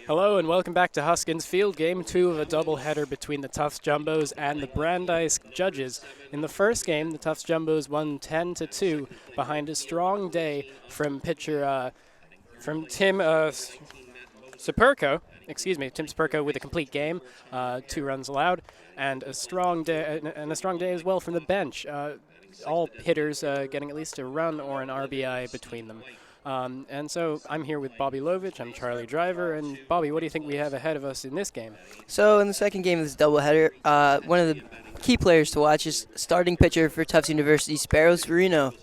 Hello and welcome back to Huskins Field, Game 2 of a doubleheader between the Tufts Jumbos and the Brandeis Judges. In the first game, the Tufts Jumbos won 10-2 behind a strong day from pitcher from Tim Saperko. Tim Saperko with a complete game, 2 runs allowed, and a strong day as well from the bench. All hitters getting at least a run or an RBI between them. And so I'm here with Bobby Lovich, I'm Charlie Driver, and Bobby, what do you think we have ahead of us in this game? So in the second game of this doubleheader, one of the key players to watch is starting pitcher for Tufts University, Sparrows Verino.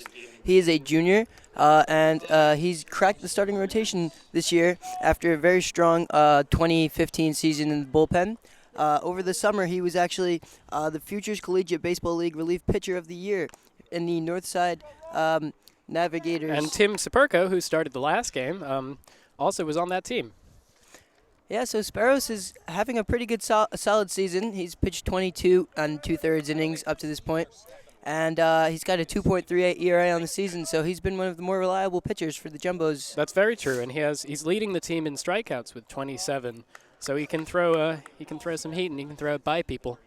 He is a junior, and he's cracked the starting rotation this year after a very strong 2015 season in the bullpen. Over the summer, he was actually the Futures Collegiate Baseball League Relief Pitcher of the Year in the Northside Navigators. And Tim Saperko, who started the last game, also was on that team. Yeah, so Sparrows is having a pretty good solid season. He's pitched 22 and 2/3 innings up to this point. And he's got a 2.38 ERA on the season, so he's been one of the more reliable pitchers for the Jumbos. That's very true, and he's leading the team in strikeouts with 27. So he can throw some heat and he can throw it by people.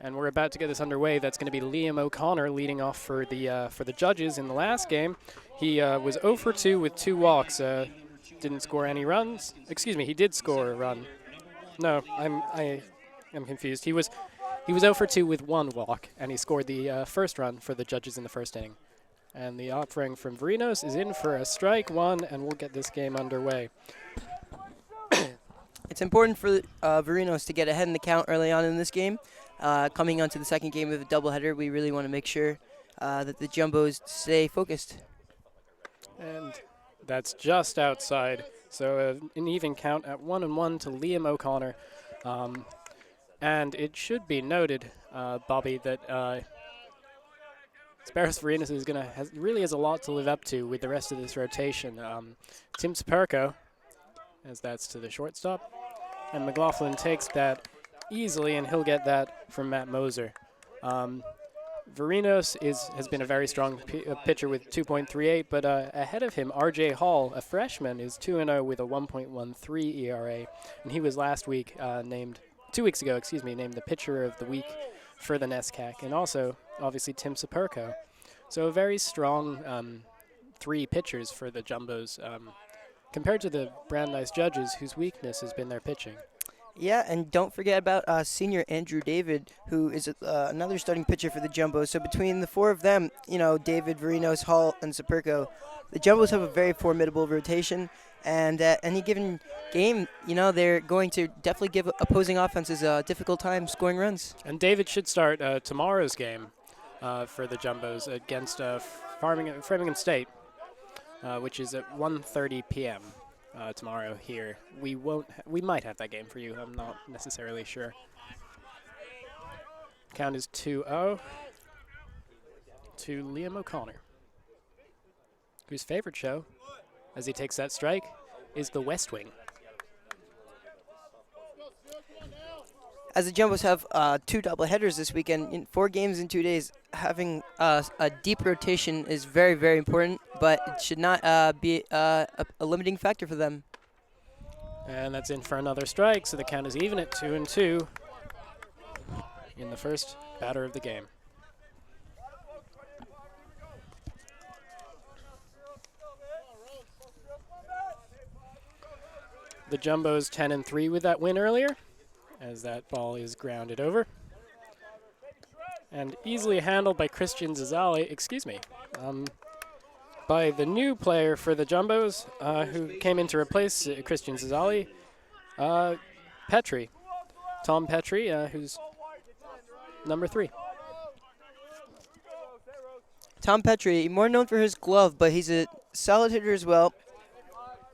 And we're about to get this underway. That's going to be Liam O'Connor leading off for the Judges. In the last game, he was 0 for 2 with 2 walks. Didn't score any runs. Excuse me, he did score a run. No, I'm confused. He was 0 for 2 with 1 walk, and he scored the first run for the Judges in the first inning. And the offering from Verinos is in for a strike 1, and we'll get this game underway. It's important for Verinos to get ahead in the count early on in this game. Coming on to the second game of the doubleheader, we really want to make sure that the Jumbos stay focused. And that's just outside. So an even count at 1-1 to Liam O'Connor. And it should be noted, Bobby, that Sparrows Verinos is really has a lot to live up to with the rest of this rotation. Tim Saperko, as that's to the shortstop, and McLaughlin takes that easily, and he'll get that from Matt Moser. Verinos has been a very strong pitcher with 2.38, but ahead of him, R.J. Hall, a freshman, is 2-0 with a 1.13 ERA, and he was last week named 2 weeks ago, named the pitcher of the week for the NESCAC, and also, obviously, Tim Saperko. So a very strong 3 pitchers for the Jumbos, compared to the Brandeis Judges, whose weakness has been their pitching. Yeah, and don't forget about senior Andrew David, who is another starting pitcher for the Jumbos. So between the 4 of them, David, Verinos, Hall, and Saperko, the Jumbos have a very formidable rotation. And at any given game, they're going to definitely give opposing offenses a difficult time scoring runs. And David should start tomorrow's game for the Jumbos against Framingham State, which is at 1:30 p.m. Tomorrow here. We might have that game for you. I'm not necessarily sure. Count is 2-0 to Liam O'Connor, whose favorite show, as he takes that strike, is The West Wing. As the Jumbos have 2 doubleheaders this weekend, in 4 games in 2 days, having a deep rotation is very, very important, but it should not be a limiting factor for them. And that's in for another strike, so the count is even at 2-2 in the first batter of the game. The Jumbos 10-3 with that win earlier, as that ball is grounded over. And easily handled by Christian Zazali, by the new player for the Jumbos, who came in to replace Christian Zazali, Petrie. Tom Petrie, who's number 3. Tom Petrie, more known for his glove, but he's a solid hitter as well.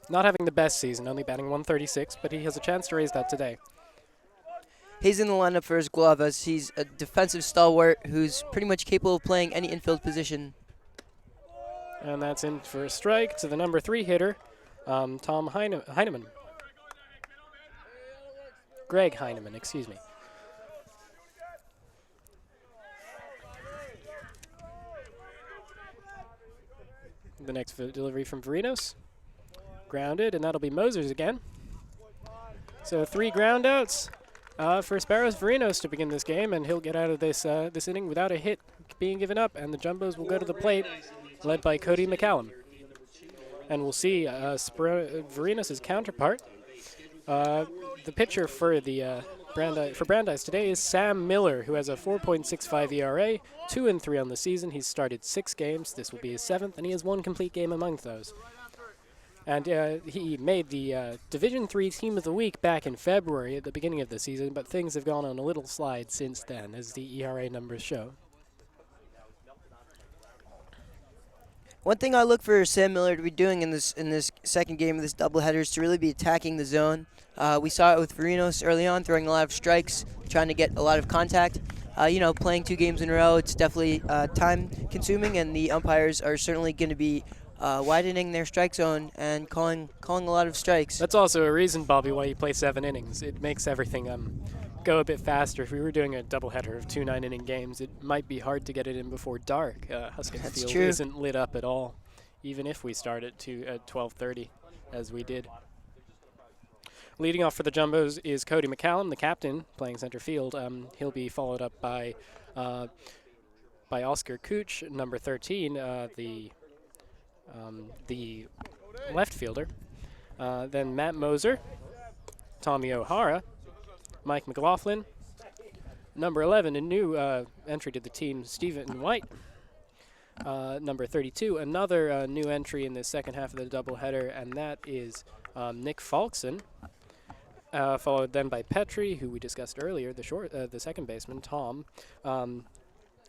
Not having the best season, only batting 136, but he has a chance to raise that today. He's in the lineup for his glove, as he's a defensive stalwart who's pretty much capable of playing any infield position. And that's in for a strike to the number 3 hitter, Tom Heineman. Greg Heineman, excuse me. The next delivery from Verinos. grounded, and that'll be Moser's again. So 3 groundouts for Sparrows Verinos to begin this game, and he'll get out of this this inning without a hit being given up, and the Jumbos will go to the plate, led by Cody McCallum. And we'll see Verinos' counterpart. The pitcher for the Brandeis today is Sam Miller, who has a 4.65 ERA, 2-3 on the season. He's started 6 games. This will be his 7th, and he has 1 complete game among those. And he made the Division III Team of the Week back in February at the beginning of the season, but things have gone on a little slide since then, as the ERA numbers show. One thing I look for Sam Miller to be doing in this second game of this doubleheader is to really be attacking the zone. We saw it with Verinos early on, throwing a lot of strikes, trying to get a lot of contact. Playing 2 games in a row, it's definitely time-consuming, and the umpires are certainly going to be widening their strike zone and calling a lot of strikes. That's also a reason, Bobby, why you play 7 innings. It makes everything go a bit faster. If we were doing a doubleheader of 2 9-inning games, it might be hard to get it in before dark. Huskins Field true. Isn't lit up at all, even if we start at 12:30, as we did. Leading off for the Jumbos is Cody McCallum, the captain, playing center field. He'll be followed up by Oscar Cooch, number 13, the left fielder. Then Matt Moser, Tommy O'Hara, Mike McLaughlin, number 11, a new entry to the team, Stephen White. Number 32, another new entry in the second half of the doubleheader, and that is Nick Falkson. Followed then by Petrie, who we discussed earlier, the second baseman, Tom.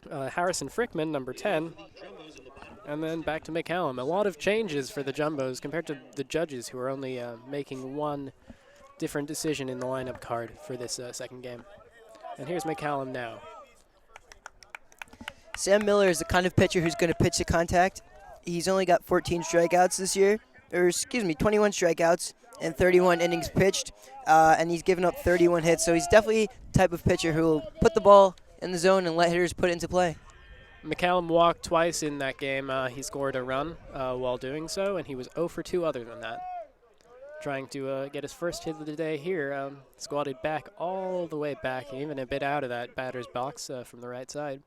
Harrison Frickman, number 10. And then back to McCallum. A lot of changes for the Jumbos compared to the Judges, who are only making 1 different decision in the lineup card for this second game. And here's McCallum now. Sam Miller is the kind of pitcher who's going to pitch to contact. He's only got 14 strikeouts this year, 21 strikeouts and 31 innings pitched, and he's given up 31 hits. So he's definitely the type of pitcher who will put the ball in the zone and let hitters put it into play. McCallum walked twice in that game. He scored a run while doing so, and he was 0 for 2 other than that. Trying to get his first hit of the day here. Squatted back all the way back, even a bit out of that batter's box from the right side.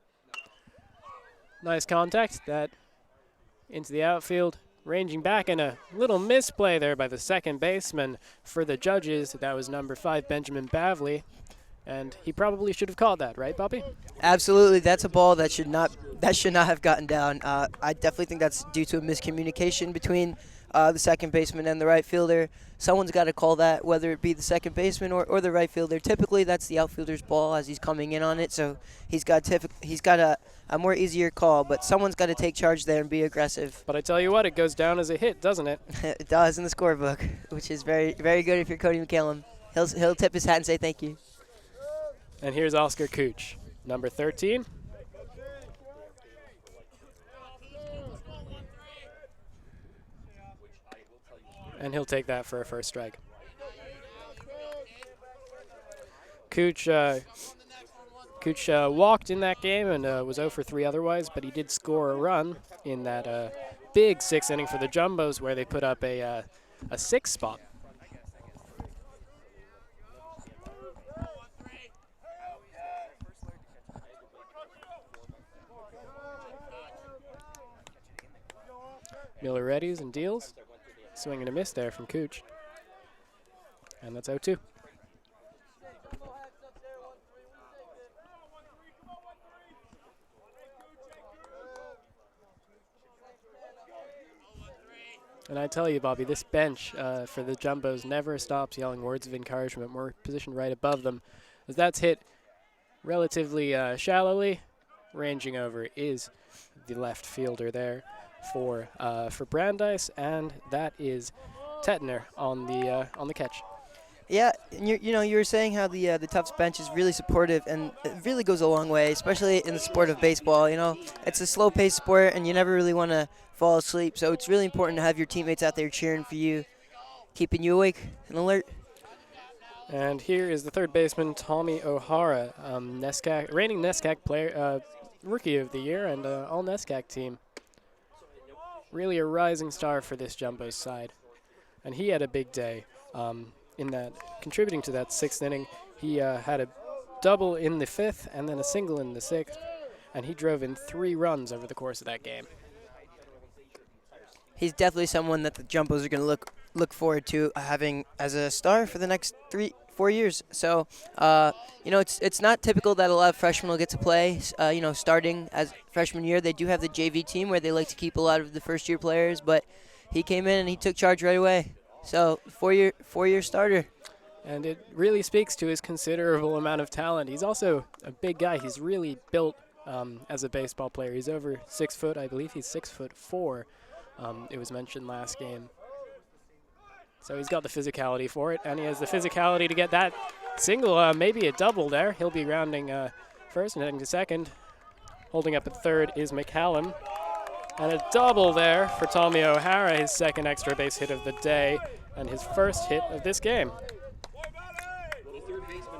Nice contact. That into the outfield. Ranging back, and a little misplay there by the second baseman for the Judges. That was number 5, Benjamin Bavley. And he probably should have called that, right, Bobby? Absolutely. That's a ball that should not have gotten down. I definitely think that's due to a miscommunication between the second baseman and the right fielder. Someone's got to call that, whether it be the second baseman or the right fielder. Typically, that's the outfielder's ball as he's coming in on it, so he's got a more easier call, but someone's got to take charge there and be aggressive. But I tell you what, it goes down as a hit, doesn't it? It does in the scorebook, which is very, very good if you're Cody McCallum. He'll tip his hat and say thank you. And here's Oscar Cooch, number 13. And he'll take that for a first strike. Cooch walked in that game and was 0 for 3 otherwise, but he did score a run in that big 6th inning for the Jumbos, where they put up a 6 spot. Miller readies and deals. Swing and a miss there from Cooch. And that's 0-2. And I tell you, Bobby, this bench for the Jumbos never stops yelling words of encouragement. We're positioned right above them, as that's hit relatively shallowly. Ranging over is the left fielder there for Brandeis, and that is Tetner on the catch. Yeah, and you were saying how the Tufts bench is really supportive, and it really goes a long way, especially in the sport of baseball. It's a slow-paced sport, and you never really want to fall asleep. So it's really important to have your teammates out there cheering for you, keeping you awake and alert. And here is the third baseman, Tommy O'Hara, reigning NESCAC player, rookie of the year, and all NESCAC team. Really a rising star for this Jumbos side. And he had a big day in that, contributing to that 6th inning. He had a double in the 5th and then a single in the 6th, and he drove in 3 runs over the course of that game. He's definitely someone that the Jumbos are going to look forward to having as a star for the next 3-4 years. So, it's not typical that a lot of freshmen will get to play, starting as freshman year. They do have the JV team where they like to keep a lot of the first-year players, but he came in and he took charge right away. So, four-year starter. And it really speaks to his considerable amount of talent. He's also a big guy. He's really built as a baseball player. He's over 6 foot. I believe he's 6'4". It was mentioned last game. So he's got the physicality for it, and he has the physicality to get that single, maybe a double there. He'll be rounding first and heading to second. Holding up at third is McCallum. And a double there for Tommy O'Hara, his 2nd extra base hit of the day and his 1st hit of this game.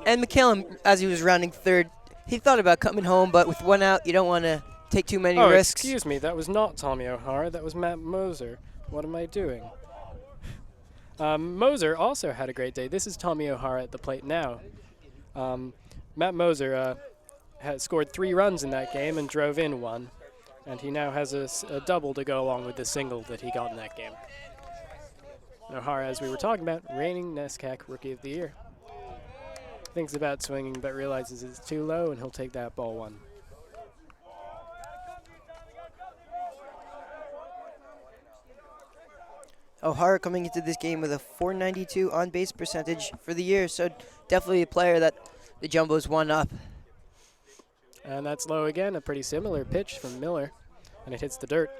And McCallum, as he was rounding third, he thought about coming home, but with 1 out, you don't want to take too many risks. Excuse me, that was not Tommy O'Hara, that was Matt Moser. What am I doing? Moser also had a great day. This is Tommy O'Hara at the plate now. Matt Moser had scored 3 runs in that game and drove in 1. And he now has a double to go along with the single that he got in that game. O'Hara, as we were talking about, reigning NESCAC Rookie of the Year. Thinks about swinging, but realizes it's too low, and he'll take that ball 1. O'Hara coming into this game with a .492 on-base percentage for the year, so definitely a player that the Jumbos won up. And that's low again, a pretty similar pitch from Miller, and it hits the dirt.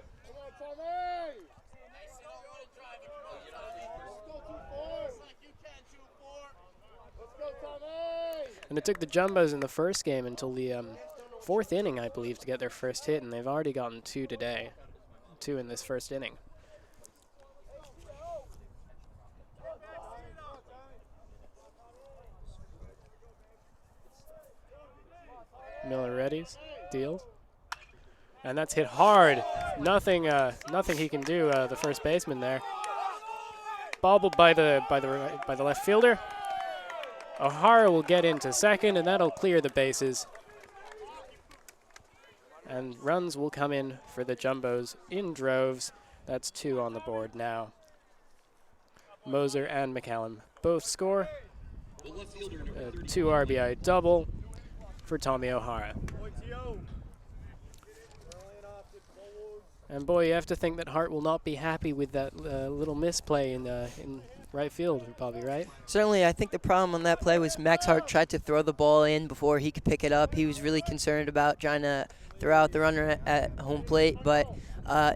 And it took the Jumbos in the first game until the 4th inning, I believe, to get their first hit, and they've already gotten 2 today, 2 in this first inning. Miller readies, deals, and that's hit hard. Nothing he can do. The first baseman there, bobbled by the left fielder. O'Hara will get into second, and that'll clear the bases. And runs will come in for the Jumbos in droves. That's 2 on the board now. Moser and McCallum both score. 2 RBI double for Tommy O'Hara. And boy, you have to think that Hart will not be happy with that little misplay in right field, Bobby, right? Certainly, I think the problem on that play was Max Hart tried to throw the ball in before he could pick it up. He was really concerned about trying to throw out the runner at home plate, but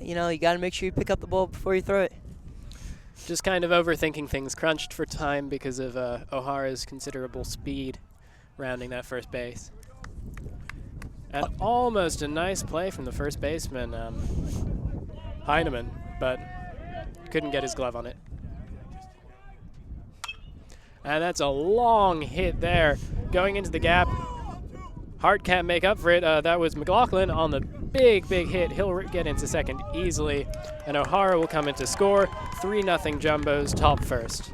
you got to make sure you pick up the ball before you throw it. Just kind of overthinking things, crunched for time because of O'Hara's considerable speed rounding that first base. And almost a nice play from the first baseman, Heineman, but couldn't get his glove on it. And that's a long hit there, going into the gap. Hart can't make up for it. That was McLaughlin on the big hit. He'll get into second easily, and O'Hara will come in to score. 3-0 Jumbos, top first.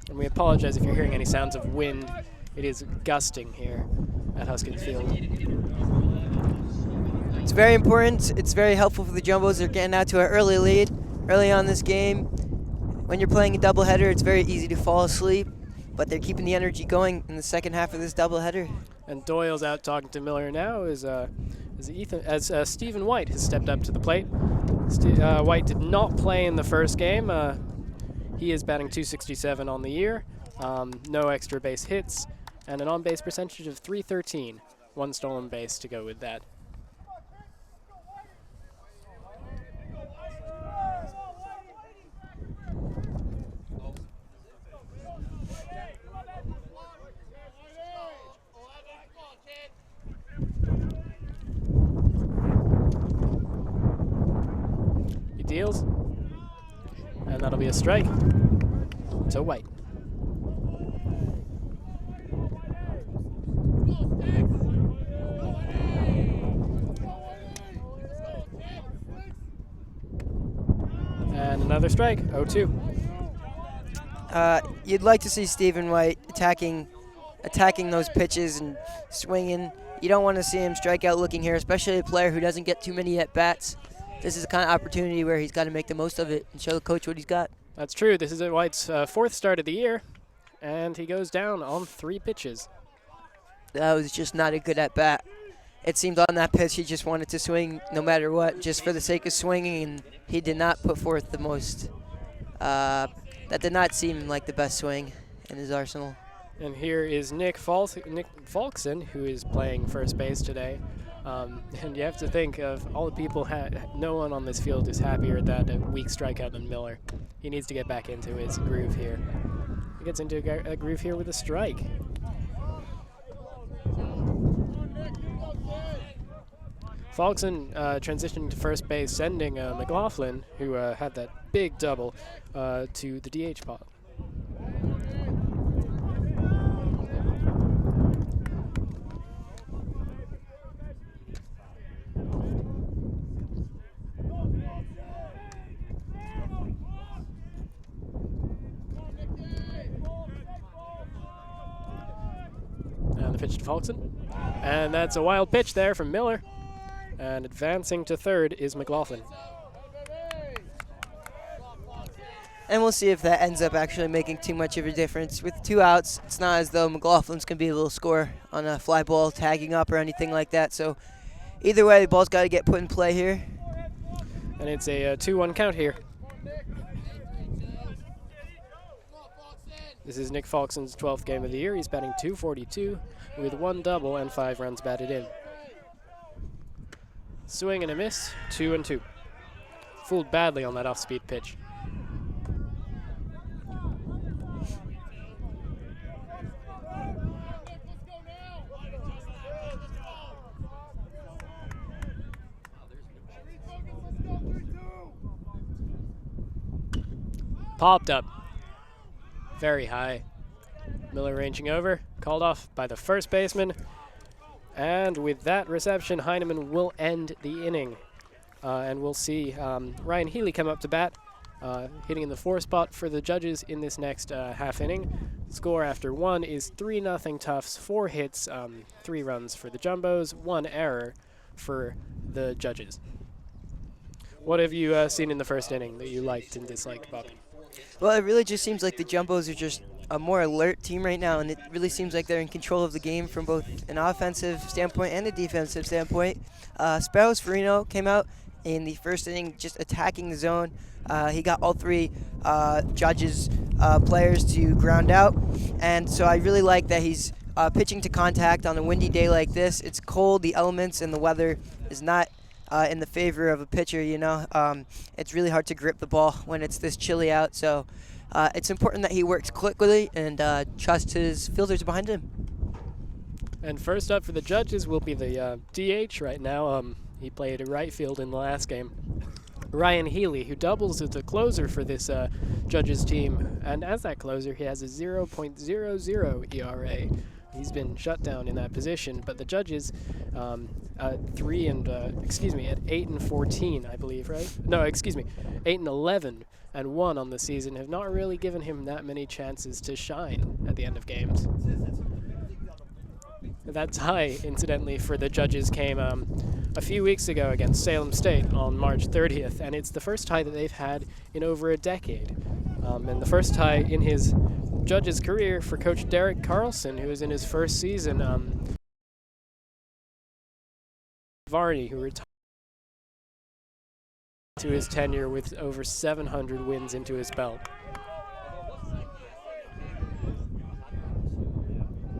And we apologize if you're hearing any sounds of wind. It is gusting here at Huskins Field. It's very important. It's very helpful for the Jumbos. They're getting out to an early lead early on this game. When you're playing a doubleheader, it's very easy to fall asleep, but they're keeping the energy going in the second half of this doubleheader. And Doyle's out talking to Miller now as Stephen White has stepped up to the plate. White did not play in the first game. He is batting .267 on the year, no extra base hits, and an on-base percentage of .313. 1 stolen base to go with that. He deals, and that'll be a strike to White. another strike, 0-2. You'd like to see Stephen White attacking those pitches and swinging. You don't want to see him strike out looking here, especially a player who doesn't get too many at-bats. This is the kind of opportunity where he's got to make the most of it and show the coach what he's got. That's true. This is White's fourth start of the year, and he goes down on 3 pitches. That was just not a good at-bat. It seemed on that pitch he just wanted to swing no matter what, just for the sake of swinging, and he did not put forth the most. That did not seem like the best swing in his arsenal. And here is Nick Falkson, who is playing first base today. And you have to think of all the people, no one on this field is happier at that weak strikeout than Miller. He needs to get back into his groove here. He gets into a groove here with a strike. Falkson transitioning to first base, sending McLaughlin, who had that big double, to the DH spot. And the pitch to Falkson. And that's a wild pitch there from Miller. And advancing to third is McLaughlin. And we'll see if that ends up actually making too much of a difference. With 2 outs, it's not as though McLaughlin's going to be able to score on a fly ball tagging up or anything like that. So either way, the ball's got to get put in play here. And it's a 2-1 count here. This is Nick Falkson's 12th game of the year. He's batting .242 with 1 double and 5 runs batted in. Swing and a miss, 2-2. Fooled badly on that off-speed pitch. Popped up. Very high. Miller ranging over, called off by the first baseman. And with that reception, Heineman will end the inning. And we'll see Ryan Healy come up to bat, hitting in the 4 spot for the Judges in this next half inning. Score after 1 is 3-0 Tufts, 4 hits, 3 runs for the Jumbos, 1 error for the Judges. What have you seen in the first inning that you liked and disliked, Bobby? Well, it really just seems like the Jumbos are just a more alert team right now, and it really seems like they're in control of the game from both an offensive standpoint and a defensive standpoint. Sparrows Farino came out in the first inning just attacking the zone. He got all 3 Judges players to ground out, and so I really like that he's pitching to contact on a windy day like this. It's cold, the elements and the weather is not in the favor of a pitcher, you know. It's really hard to grip the ball when it's this chilly out, so it's important that he works quickly and trusts his fielders behind him. And first up for the Judges will be the DH right now. He played right field in the last game. Ryan Healy, who doubles as the closer for this Judges team. And as that closer, he has a 0.00 ERA. He's been shut down in that position, but the Judges, at 8-14, I believe, right? No, 8-11 and 1 on the season, have not really given him that many chances to shine at the end of games. That tie, incidentally, for the Judges came a few weeks ago against Salem State on March 30th, and it's the first tie that they've had in over a decade. And the first tie in his Judges career for Coach Derek Carlson, who is in his first season. Varney, who retired to his tenure with over 700 wins into his belt.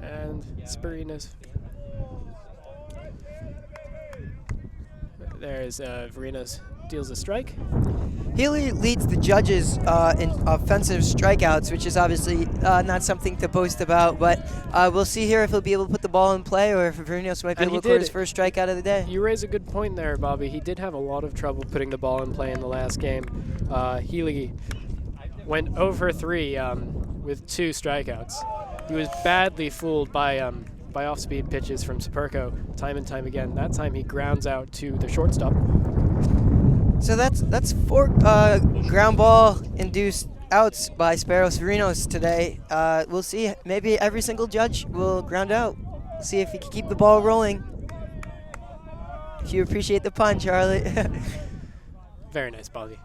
And Spirinas. There's Varinas deals a strike. Healy leads the Judges in offensive strikeouts, which is obviously not something to boast about, but we'll see here if he'll be able to put the ball in play or if Varinos might be able to record his first strikeout of the day. You raise a good point there, Bobby. He did have a lot of trouble putting the ball in play in the last game. Healy went over 3 with 2 strikeouts. He was badly fooled by off-speed pitches from Superco time and time again. That time he grounds out to the shortstop. So that's 4 ground ball induced outs by Sparrows Verinos today. We'll see. Maybe every single judge will ground out. See if he can keep the ball rolling. If you appreciate the pun, Charlie. Very nice, Bobby.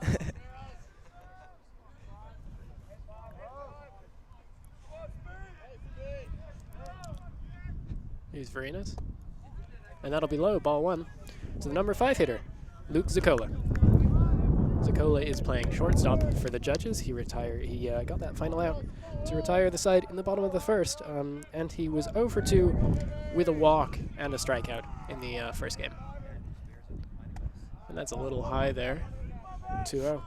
Here's Verinas. And that'll be low, ball 1. To the number 5 hitter, Luke Zakola. Zakola is playing shortstop for the judges. He got that final out to retire the side in the bottom of the first, and he was 0 for 2 with a walk and a strikeout in the first game. And that's a little high there, 2-0.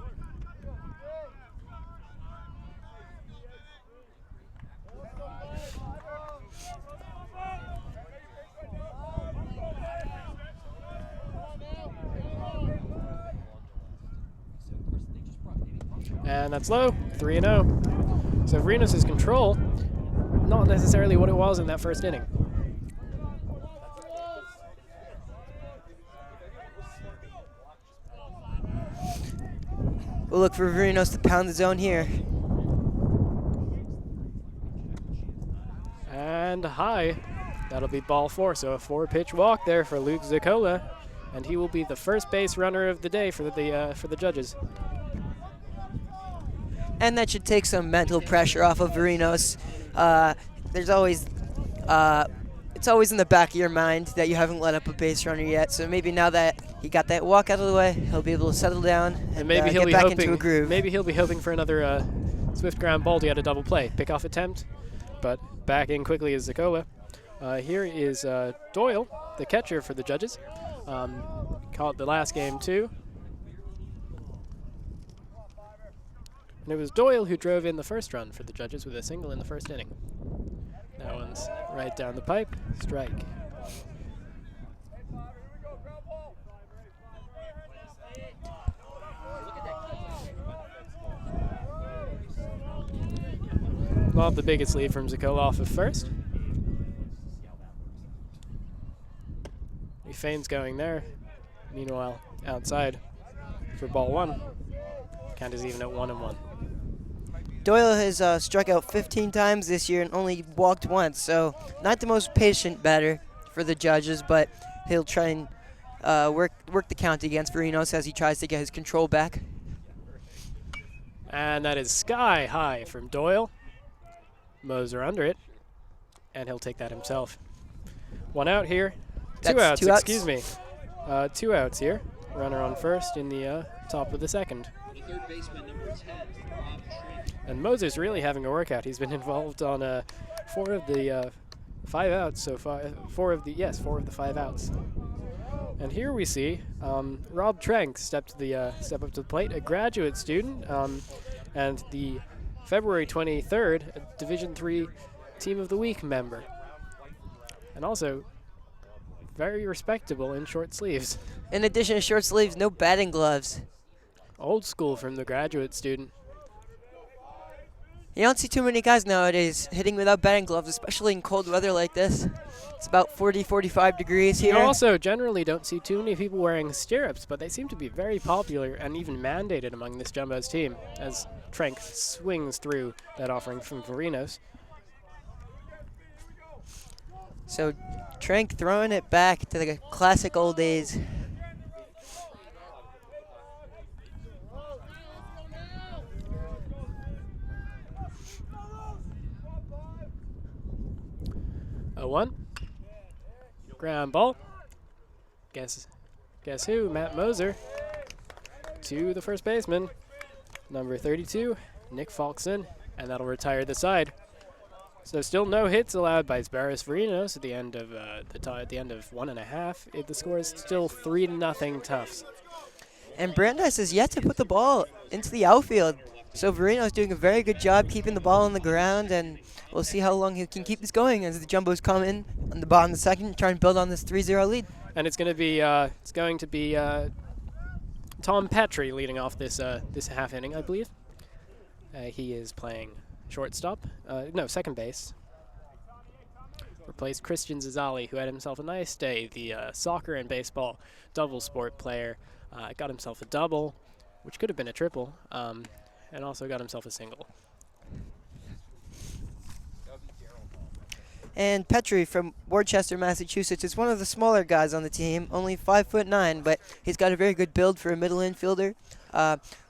And that's low, 3-0. So Verinos' control, not necessarily what it was in that first inning. We'll look for Verinos to pound the zone here. And high, that'll be ball 4. So a 4-pitch walk there for Luke Zakola, and he will be the first base runner of the day for the judges. And that should take some mental pressure off of Verinos. There's always, it's always in the back of your mind that you haven't let up a base runner yet. So maybe now that he got that walk out of the way, he'll be able to settle down and maybe he'll get be back hoping, into a groove. Maybe he'll be hoping for another swift ground ball to get a double play. Pickoff attempt, but back in quickly is Zakola. Here is Doyle, the catcher for the judges. Caught the last game too. And it was Doyle who drove in the first run for the judges with a single in the first inning. That one's right down the pipe, strike. Not the biggest lead from Zakola off of first. He feigns going there. Meanwhile, outside for ball 1. Count is even at 1-1. Doyle has struck out 15 times this year and only walked once, so not the most patient batter for the judges, but he'll try and work the count against Verinos as he tries to get his control back. And that is sky high from Doyle. Moser under it, and he'll take that himself. 1 out here. Two outs, excuse me. 2 outs here. Runner on first in the top of the second. And Moser's really having a workout. He's been involved on 4 of the 5 outs so far. 4 of the 5 outs. And here we see Rob Trank step up to the plate, a graduate student, and the February 23rd Division III Team of the Week member, and also very respectable in short sleeves. In addition to short sleeves, no batting gloves. Old school from the graduate student. You don't see too many guys nowadays hitting without batting gloves, especially in cold weather like this. It's about 40, 45 degrees here. You also generally don't see too many people wearing stirrups, but they seem to be very popular and even mandated among this Jumbo's team as Trank swings through that offering from Verinos. So Trank throwing it back to the classic old days. A 1. Ground ball. Guess who? Matt Moser to the first baseman, number 32, Nick Falkson, and that'll retire the side. So still no hits allowed by Sparrows Verinos at the end of at the end of 1.5. The score is still 3-0 Tufts. And Brandeis has yet to put the ball into the outfield. So Verinos doing a very good job keeping the ball on the ground, and we'll see how long he can keep this going as the Jumbos come in on the bottom of the second, try and build on this 3-0 lead. And it's going to be Tom Petrie leading off this half inning, I believe. He is playing shortstop, second base. Replaced Christian Zazali, who had himself a nice day, the soccer and baseball double sport player. Got himself a double, which could have been a triple, and also got himself a single. And Petrie from Worcester, Massachusetts is one of the smaller guys on the team, only 5'9", but he's got a very good build for a middle infielder.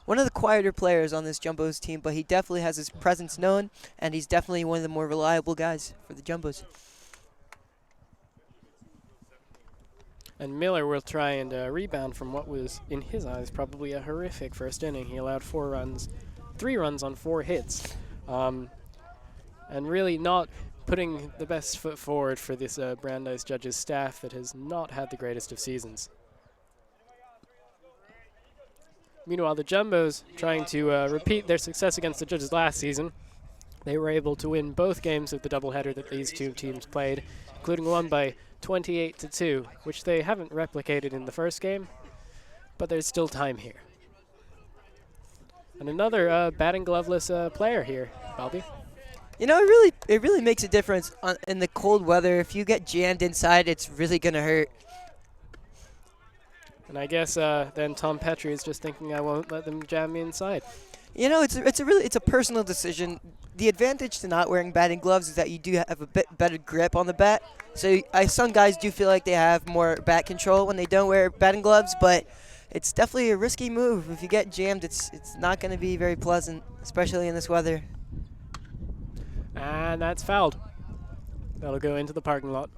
One of the quieter players on this Jumbos team, but he definitely has his presence known, and he's definitely one of the more reliable guys for the Jumbos. And Miller will try and rebound from what was, in his eyes, probably a horrific first inning. He allowed 3 runs on 4 hits, and really not putting the best foot forward for this Brandeis Judges staff that has not had the greatest of seasons. Meanwhile, the Jumbos, trying to repeat their success against the Judges last season, they were able to win both games of the doubleheader that these two teams played, including one by 28-2, which they haven't replicated in the first game, but there's still time here. And another batting gloveless player here, Bobby. You know, it really makes a difference in the cold weather. If you get jammed inside, it's really going to hurt. And I guess then Tom Petrie is just thinking, I won't let them jam me inside. You know, it's a personal decision. The advantage to not wearing batting gloves is that you do have a bit better grip on the bat. So some guys do feel like they have more bat control when they don't wear batting gloves, but it's definitely a risky move. If you get jammed, it's not going to be very pleasant, especially in this weather. And that's fouled. That'll go into the parking lot.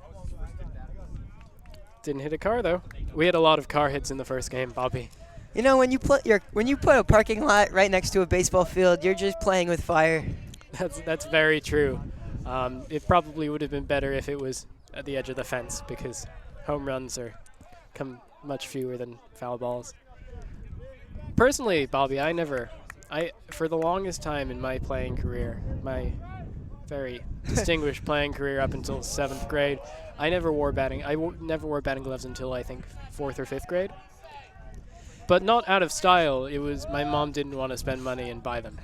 Didn't hit a car, though. We had a lot of car hits in the first game, Bobby. You know, when you put a parking lot right next to a baseball field, you're just playing with fire. That's very true. It probably would have been better if it was at the edge of the fence, because home runs come much fewer than foul balls. Personally, Bobby, for the longest time in my playing career, my very distinguished playing career up until 7th grade, I never wore batting gloves until I think 4th or 5th grade. But not out of style. It was my mom didn't want to spend money and buy them.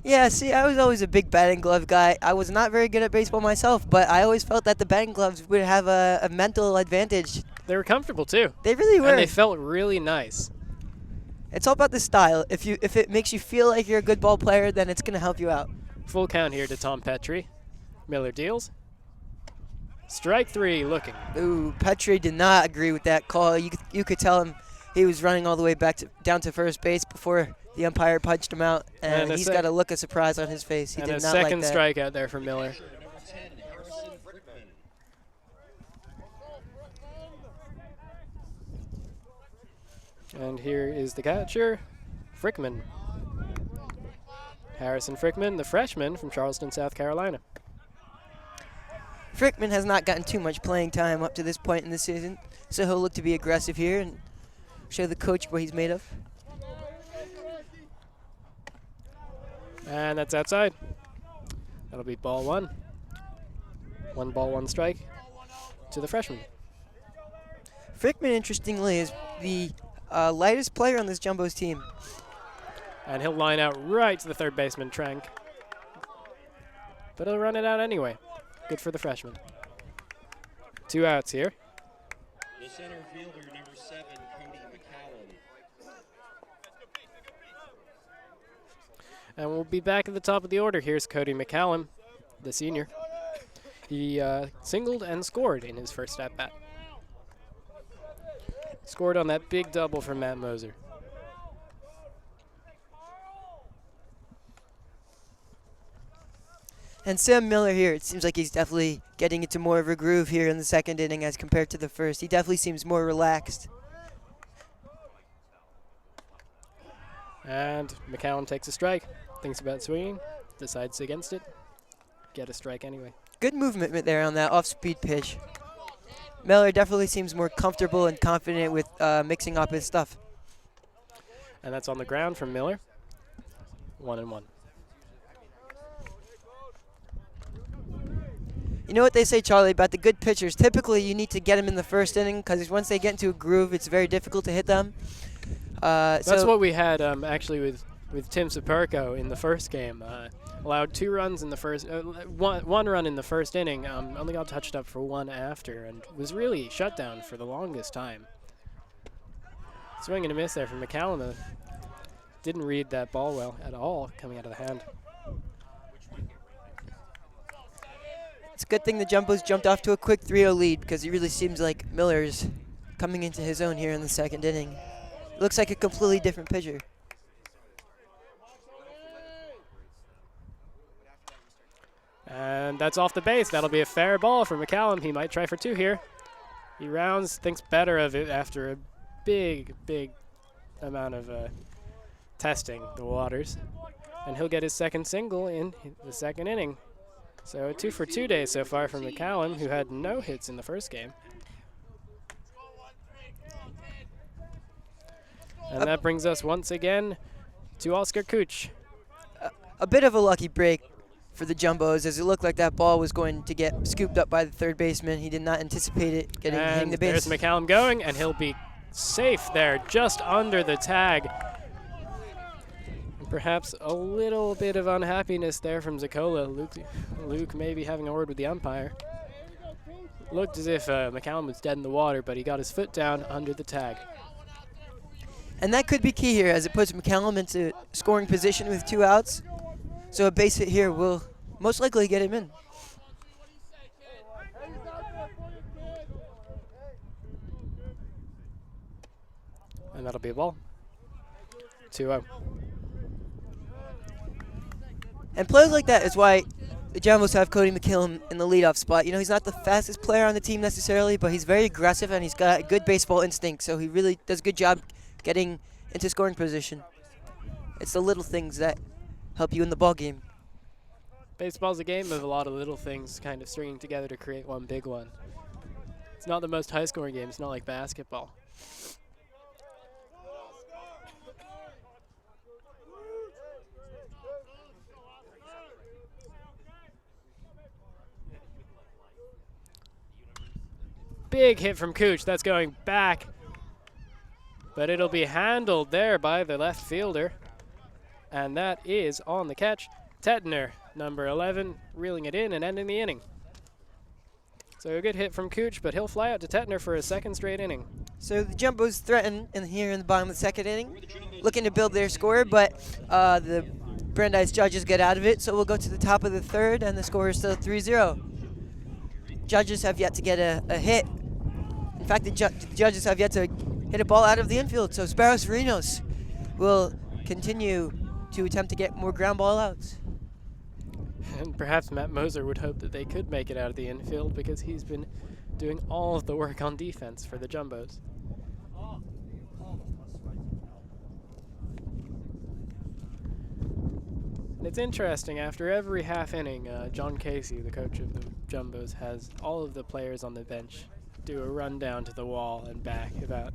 Yeah, see, I was always a big batting glove guy. I was not very good at baseball myself, but I always felt that the batting gloves would have a mental advantage. They were comfortable too. They really were. And they felt really nice. It's all about the style. If it makes you feel like you're a good ball player, then it's going to help you out. Full count here to Tom Petrie. Miller deals. Strike 3 looking. Ooh, Petrie did not agree with that call. You could tell him he was running all the way down to first base before the umpire punched him out, and he's got a look of surprise on his face. He did not like that. And a second strikeout there for Miller. And here is the catcher, Frickman. Harrison Frickman, the freshman from Charleston, South Carolina. Frickman has not gotten too much playing time up to this point in the season, so he'll look to be aggressive here and show the coach what he's made of. And that's outside. That'll be ball 1. 1 ball, 1 strike to the freshman. Frickman, interestingly, is the lightest player on this Jumbos team. And he'll line out right to the third baseman, Trank. But he'll run it out anyway. Good for the freshman. 2 outs here. The center fielder, number 7, Cody McCallum. And we'll be back at the top of the order. Here's Cody McCallum, the senior. He singled and scored in his first at-bat. Scored on that big double from Matt Moser. And Sam Miller here, it seems like he's definitely getting into more of a groove here in the second inning as compared to the first. He definitely seems more relaxed. And McCallum takes a strike. Thinks about swinging. Decides against it. Get a strike anyway. Good movement there on that off-speed pitch. Miller definitely seems more comfortable and confident with mixing up his stuff. And that's on the ground from Miller. 1-1. You know what they say, Charlie, about the good pitchers? Typically, you need to get them in the first inning because once they get into a groove, it's very difficult to hit them. That's what we had actually with Tim Saperko in the first game. Allowed 2 runs in the first, one run in the first inning. Only got touched up for 1 after, and was really shut down for the longest time. Swing and a miss there from McCallum. Didn't read that ball well at all coming out of the hand. It's a good thing the Jumbos jumped off to a quick 3-0 lead because it really seems like Miller's coming into his own here in the second inning. Looks like a completely different pitcher. And that's off the base. That'll be a fair ball for McCallum. He might try for 2 here. He rounds, thinks better of it after a big amount of testing the waters. And he'll get his second single in the second inning. So a 2 for 2 day so far from McCallum, who had no hits in the first game. And that brings us once again to Oscar Kuch. A bit of a lucky break for the Jumbos, as it looked like that ball was going to get scooped up by the third baseman. He did not anticipate it hitting the base. There's McCallum going, and he'll be safe there, just under the tag. And perhaps a little bit of unhappiness there from Zakola. Luke maybe having a word with the umpire. Looked as if McCallum was dead in the water, but he got his foot down under the tag. And that could be key here, as it puts McCallum into scoring position with 2 outs. So a base hit here will most likely get him in. And that'll be a ball. 2-0. And plays like that is why the Jumbos have Cody McCallum in the leadoff spot. You know, he's not the fastest player on the team necessarily, but he's very aggressive and he's got a good baseball instinct. So he really does a good job getting into scoring position. It's the little things that help you in the ball game. Baseball's a game of a lot of little things kind of stringing together to create one big one. It's not the most high-scoring game. It's not like basketball. Big hit from Cooch. That's going back. But it'll be handled there by the left fielder. And that is on the catch. Tetner, number 11, reeling it in and ending the inning. So a good hit from Cooch, but he'll fly out to Tetner for a second straight inning. So the Jumbos threaten here in the bottom of the second inning, looking to build their score, but the Brandeis judges get out of it, so we'll go to the top of the third, and the score is still 3-0. Judges have yet to get a hit. In fact, the judges have yet to hit a ball out of the infield, so Sparrows Verinos will continue to attempt to get more ground ball outs. And perhaps Matt Moser would hope that they could make it out of the infield because he's been doing all of the work on defense for the Jumbos. And it's interesting, after every half inning, John Casey, the coach of the Jumbos, has all of the players on the bench do a run down to the wall and back, about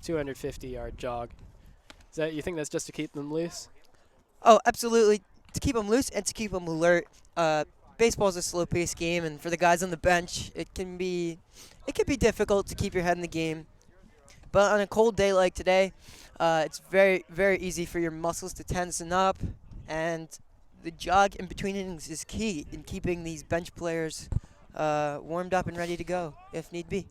250-yard jog. You think that's just to keep them loose? Oh, absolutely. To keep them loose and to keep them alert. Baseball's a slow-paced game, and for the guys on the bench, it can be difficult to keep your head in the game. But on a cold day like today, it's very, very easy for your muscles to tensen up, and the jog in between innings is key in keeping these bench players warmed up and ready to go if need be.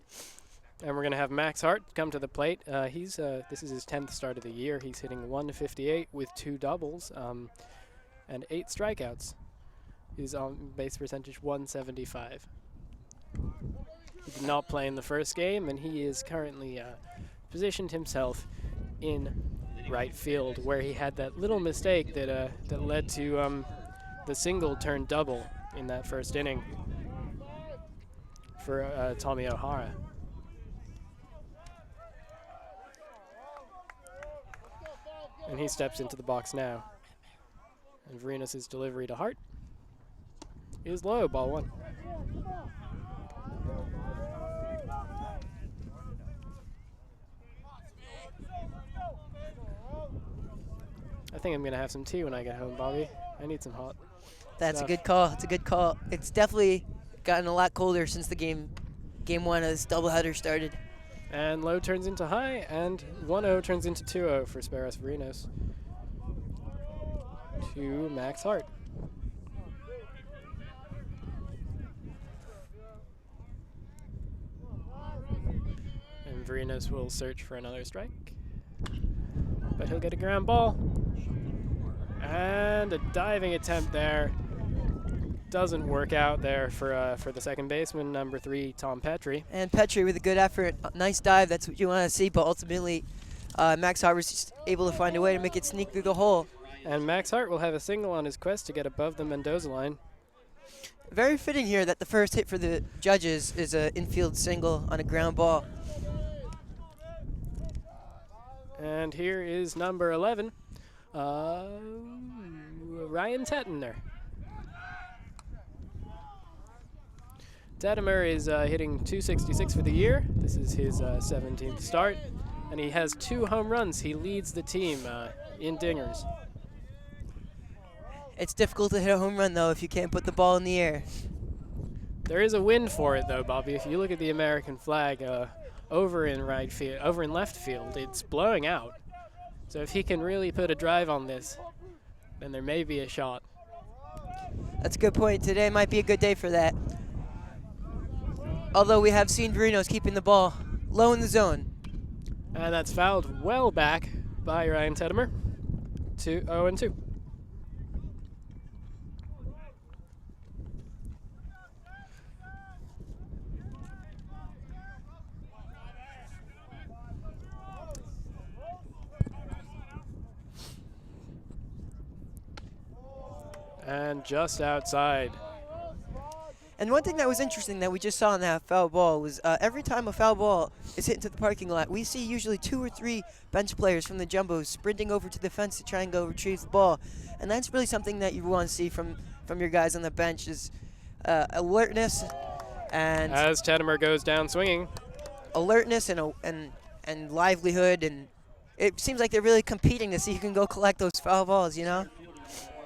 And we're going to have Max Hart come to the plate. This is his 10th start of the year. He's hitting 158 with 2 doubles and 8 strikeouts. His on-base percentage 175. He did not play in the first game, and he is currently positioned himself in right field, where he had that little mistake that led to the single turned double in that first inning for Tommy O'Hara. And he steps into the box now. And Verinos' delivery to Hart is low, ball 1. I think I'm going to have some tea when I get home, Bobby. I need some hot That's stuff. a good call. It's a good call. It's definitely gotten a lot colder since the game 1 of this doubleheader started. And low turns into high, and 1-0 turns into 2-0 for Sparrows Verinos to Max Hart. And Verinos will search for another strike. but he'll get a ground ball. And a diving attempt there. Doesn't work out there for the second baseman, number 3, Tom Petrie. And Petrie with a good effort. Nice dive, that's what you want to see, but ultimately Max Hart was just able to find a way to make it sneak through the hole. And Max Hart will have a single on his quest to get above the Mendoza line. Very fitting here that the first hit for the judges is an infield single on a ground ball. And here is number 11, Ryan Tettener. Tettener is hitting .266 for the year. This is his 17th start, and he has 2 home runs. He leads the team in dingers. It's difficult to hit a home run, though, if you can't put the ball in the air. There is a wind for it, though, Bobby. If you look at the American flag over in left field, it's blowing out. So if he can really put a drive on this, then there may be a shot. That's a good point. Today might be a good day for that. Although we have seen Verinos keeping the ball low in the zone. And that's fouled well back by Ryan Tettemer. 0-2. And just outside. And one thing that was interesting that we just saw in that foul ball was every time a foul ball is hit into the parking lot, we see usually 2 or 3 bench players from the Jumbos sprinting over to the fence to try and go retrieve the ball. And that's really something that you want to see from your guys on the bench is alertness and as Tettemer goes down swinging. Alertness and livelihood, and it seems like they're really competing to see who can go collect those foul balls, you know?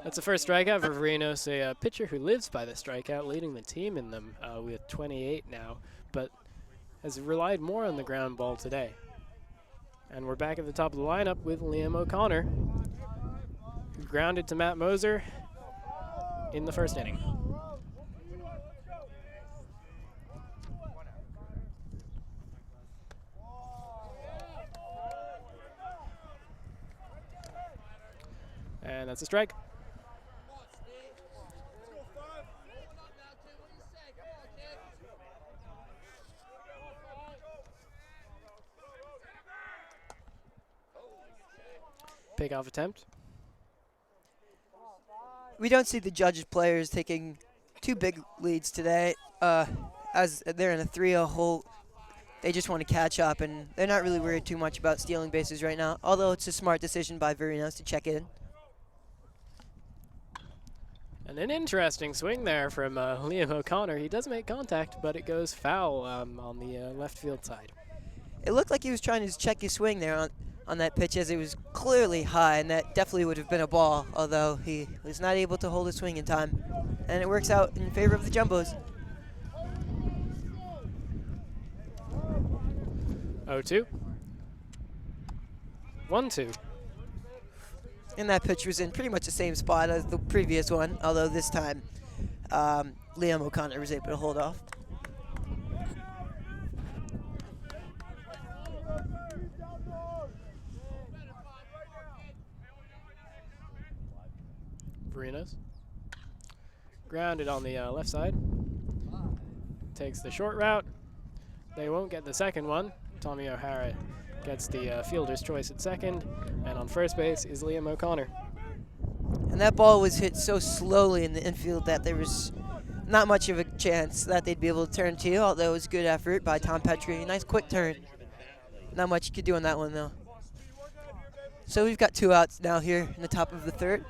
That's the first strikeout for Verinos, a pitcher who lives by the strikeout, leading the team in them with 28 now, but has relied more on the ground ball today. And we're back at the top of the lineup with Liam O'Connor, who grounded to Matt Moser in the first inning. And that's a strike. Pickoff attempt. We don't see the Judges players taking 2 big leads today. As they're in a 3-0 hole, they just want to catch up, and they're not really worried too much about stealing bases right now, although it's a smart decision by Verinos to check in. And an interesting swing there from Liam O'Connor. He does make contact, but it goes foul on the left field side. It looked like he was trying to check his swing there on that pitch, as it was clearly high, and that definitely would have been a ball, although he was not able to hold his swing in time. And it works out in favor of the Jumbos. 0-2. 1-2. And that pitch was in pretty much the same spot as the previous one, although this time Liam O'Connor was able to hold off. Verinos. Grounded on the left side. Takes the short route. They won't get the second one. Tommy O'Hara gets the fielder's choice at second. And on first base is Liam O'Connor. And that ball was hit so slowly in the infield that there was not much of a chance that they'd be able to turn to, although it was a good effort by Tom Petrie. Nice quick turn. Not much you could do on that one, though. So we've got 2 outs now here in the top of the third.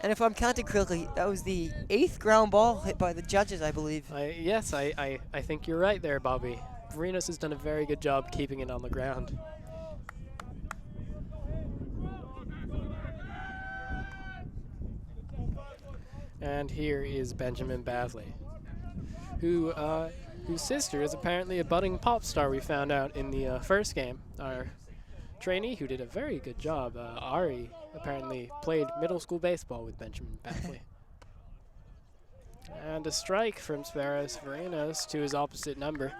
And if I'm counting correctly, that was the 8th ground ball hit by the Judges, I believe. Yes, I think you're right there, Bobby. Verinos has done a very good job keeping it on the ground. And here is Benjamin Basley, whose sister is apparently a budding pop star, we found out in the first game. Our trainee, who did a very good job, Ari, apparently played middle school baseball with Benjamin Basley. And a strike from Sparrows Verinos to his opposite number.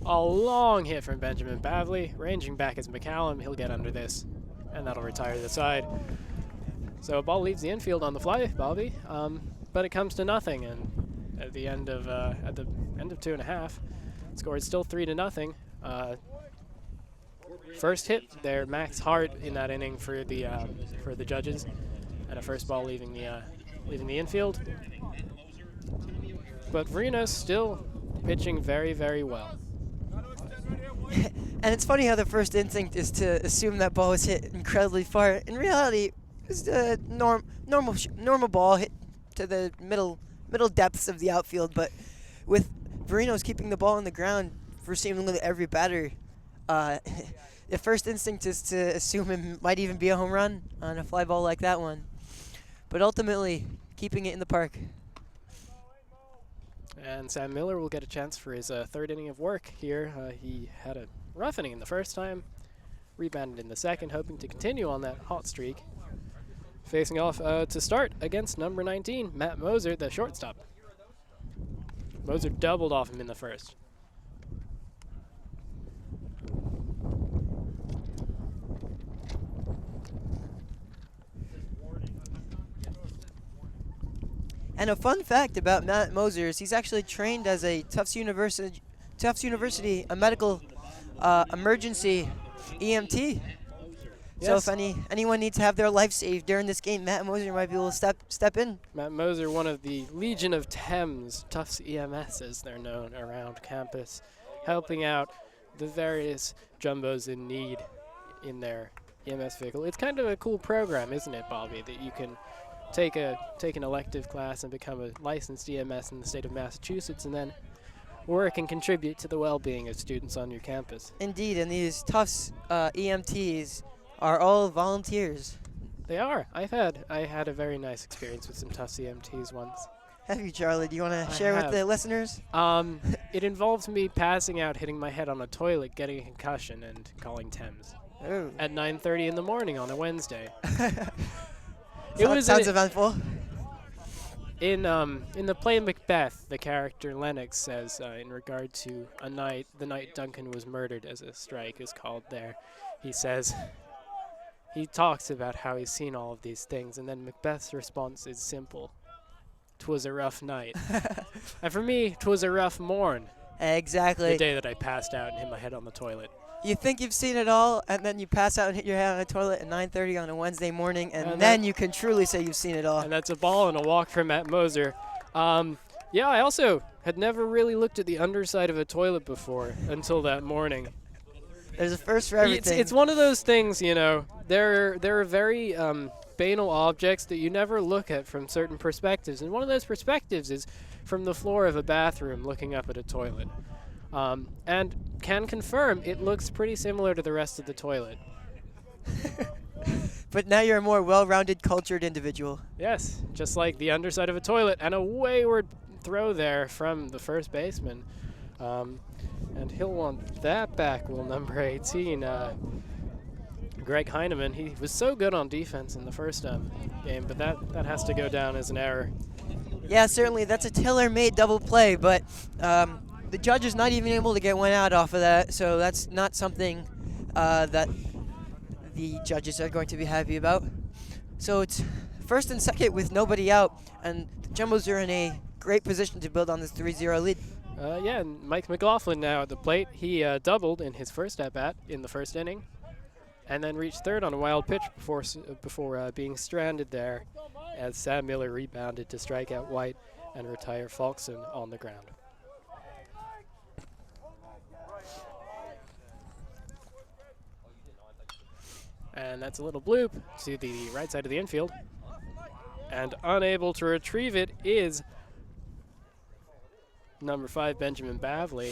A long hit from Benjamin Bavley. Ranging back is McCallum. He'll get under this, and that'll retire the side. So ball leaves the infield on the fly, Bobby, but it comes to nothing. And at the end of 2.5, score is still 3-0. First hit there, Max Hart in that inning for the Judges, and a first ball leaving the infield. But Verino's still pitching very, very well. And it's funny how the first instinct is to assume that ball was hit incredibly far. In reality, it was a normal ball hit to the middle depths of the outfield. But with Verino's keeping the ball on the ground for seemingly every batter, the first instinct is to assume it might even be a home run on a fly ball like that one. But ultimately, keeping it in the park. And Sam Miller will get a chance for his third inning of work here. He had a rough inning in the first time, rebounded in the second, hoping to continue on that hot streak. Facing off to start against number 19, Matt Moser, the shortstop. Moser doubled off him in the first. And a fun fact about Matt Moser is he's actually trained as a Tufts University, a medical emergency EMT. Yes. So if anyone needs to have their life saved during this game, Matt Moser might be able to step in. Matt Moser, one of the Legion of Thames, Tufts EMS as they're known around campus, helping out the various jumbos in need in their EMS vehicle. It's kind of a cool program, isn't it, Bobby, that you can take an elective class and become a licensed EMS in the state of Massachusetts, and then work and contribute to the well-being of students on your campus. Indeed, and these Tufts EMTs are all volunteers. They are. I had a very nice experience with some Tufts EMTs once. Have you, Charlie? Do you want to share with the listeners? It involves me passing out, hitting my head on a toilet, getting a concussion, and calling Thames Oh. at 9:30 in the morning on a Wednesday. Sounds eventful. In the play Macbeth, the character Lennox says in regard to the night Duncan was murdered, as a strike is called there, he talks about how he's seen all of these things, and then Macbeth's response is simple: "'Twas a rough night." And for me, 'twas a rough morn. Exactly. The day that I passed out and hit my head on the toilet. You think you've seen it all, and then you pass out and hit your head on a toilet at 9:30 on a Wednesday morning, and then you can truly say you've seen it all. And that's a ball and a walk from Matt Moser. Yeah, I also had never really looked at the underside of a toilet before until that morning. There's a first for everything. It's one of those things, you know. There are very banal objects that you never look at from certain perspectives, and one of those perspectives is from the floor of a bathroom looking up at a toilet. And can confirm it looks pretty similar to the rest of the toilet. But now you're a more well-rounded, cultured individual. Yes, just like the underside of a toilet, and a wayward throw there from the first baseman. And he'll want that back, will number 18, Greg Heineman. He was so good on defense in the first game, but that has to go down as an error. Yeah, certainly. That's a tailor-made double play, but the judge is not even able to get one out off of that, so that's not something that the judges are going to be happy about. So it's first and second with nobody out, and the Jumbos are in a great position to build on this 3-0 lead. Yeah, and Mike McLaughlin now at the plate. He doubled in his first at-bat in the first inning, and then reached third on a wild pitch before being stranded there as Sam Miller rebounded to strike out White and retire Falkson on the ground. And that's a little bloop to the right side of the infield. And unable to retrieve it is number 5, Benjamin Bavley.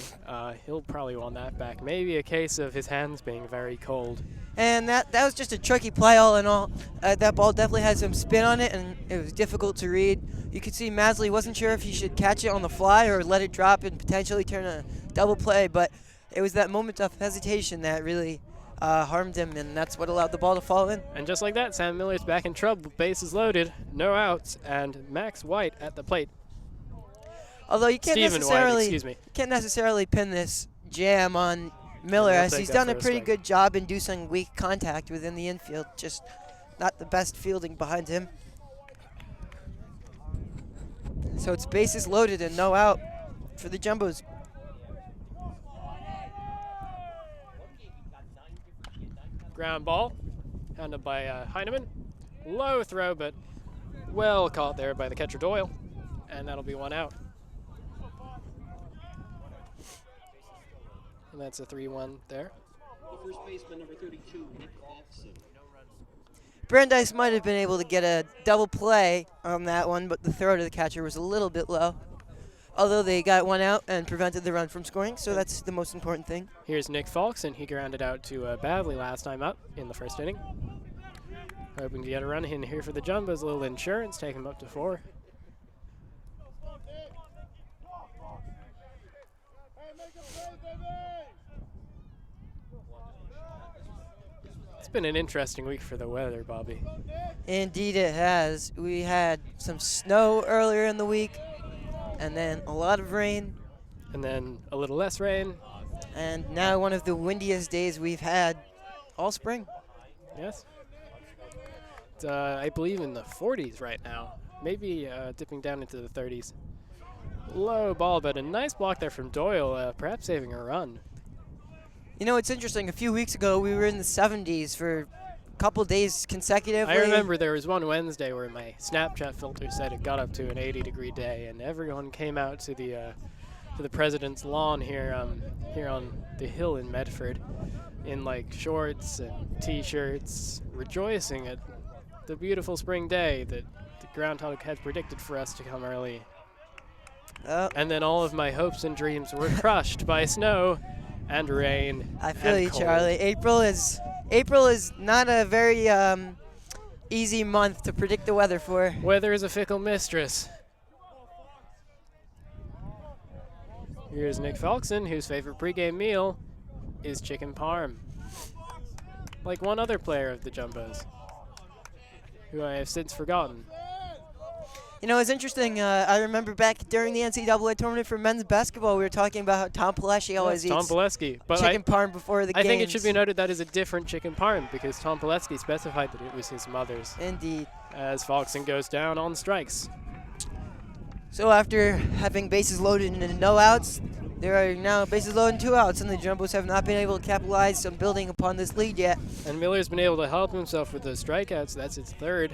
He'll probably want that back. Maybe a case of his hands being very cold. And that was just a tricky play all in all. That ball definitely had some spin on it, and it was difficult to read. You could see Masley wasn't sure if he should catch it on the fly or let it drop and potentially turn a double play, but it was that moment of hesitation that really harmed him, and that's what allowed the ball to fall in. And just like that, Sam Miller's back in trouble. Bases loaded, no outs, and Max White at the plate. Although you can't Stephen White, excuse me. necessarily pin this jam on Miller, he'll as take he's that done a for a pretty strike. good job inducing weak contact within the infield, just not the best fielding behind him. So it's bases loaded and no out for the Jumbos. Ground ball, handled by Heineman. Low throw, but well caught there by the catcher Doyle, and that'll be one out. And that's a 3-1 there. The first baseman, number 32, Nick Faulkson. Brandeis might have been able to get a double play on that one, but the throw to the catcher was a little bit low. Although they got one out and prevented the run from scoring, so that's the most important thing. Here's Nick Faulkson. He grounded out to Badley last time up in the first inning. Hoping to get a run in here for the Jumbos. A little insurance, take him up to 4. It's been an interesting week for the weather, Bobby. Indeed it has. We had some snow earlier in the week, and then a lot of rain, And then a little less rain. and now one of the windiest days we've had all spring. Yes. It's, I believe in the 40s right now. Maybe dipping down into the 30s. Low ball, but a nice block there from Doyle, perhaps saving a run. You know, it's interesting. A few weeks ago, we were in the 70s for a couple days consecutively. I remember there was one Wednesday where my Snapchat filter said it got up to an 80-degree day, and everyone came out to the president's lawn here here on the hill in Medford in like shorts and t-shirts, rejoicing at the beautiful spring day that the groundhog had predicted for us to come early. And then all of my hopes and dreams were crushed by snow and rain. I feel and you, cold. Charlie. April is not a very easy month to predict the weather for. Weather is a fickle mistress. Here's Nick Faulkson, whose favorite pregame meal is chicken parm. Like one other player of the Jumbos, who I have since forgotten. You know, it's interesting. I remember back during the NCAA tournament for men's basketball, we were talking about how Tom Peleschi always Yes, Tom eats Pileski. But chicken parm before the I games. think it should be noted that is a different chicken parm because Tom Pileski specified that it was his mother's. Indeed. As Faulkson goes down on strikes. So after having bases loaded and no outs, there are now bases loaded and 2 outs, and the Jumbos have not been able to capitalize on building upon this lead yet. And Miller's been able to help himself with those strikeouts. That's his 3rd.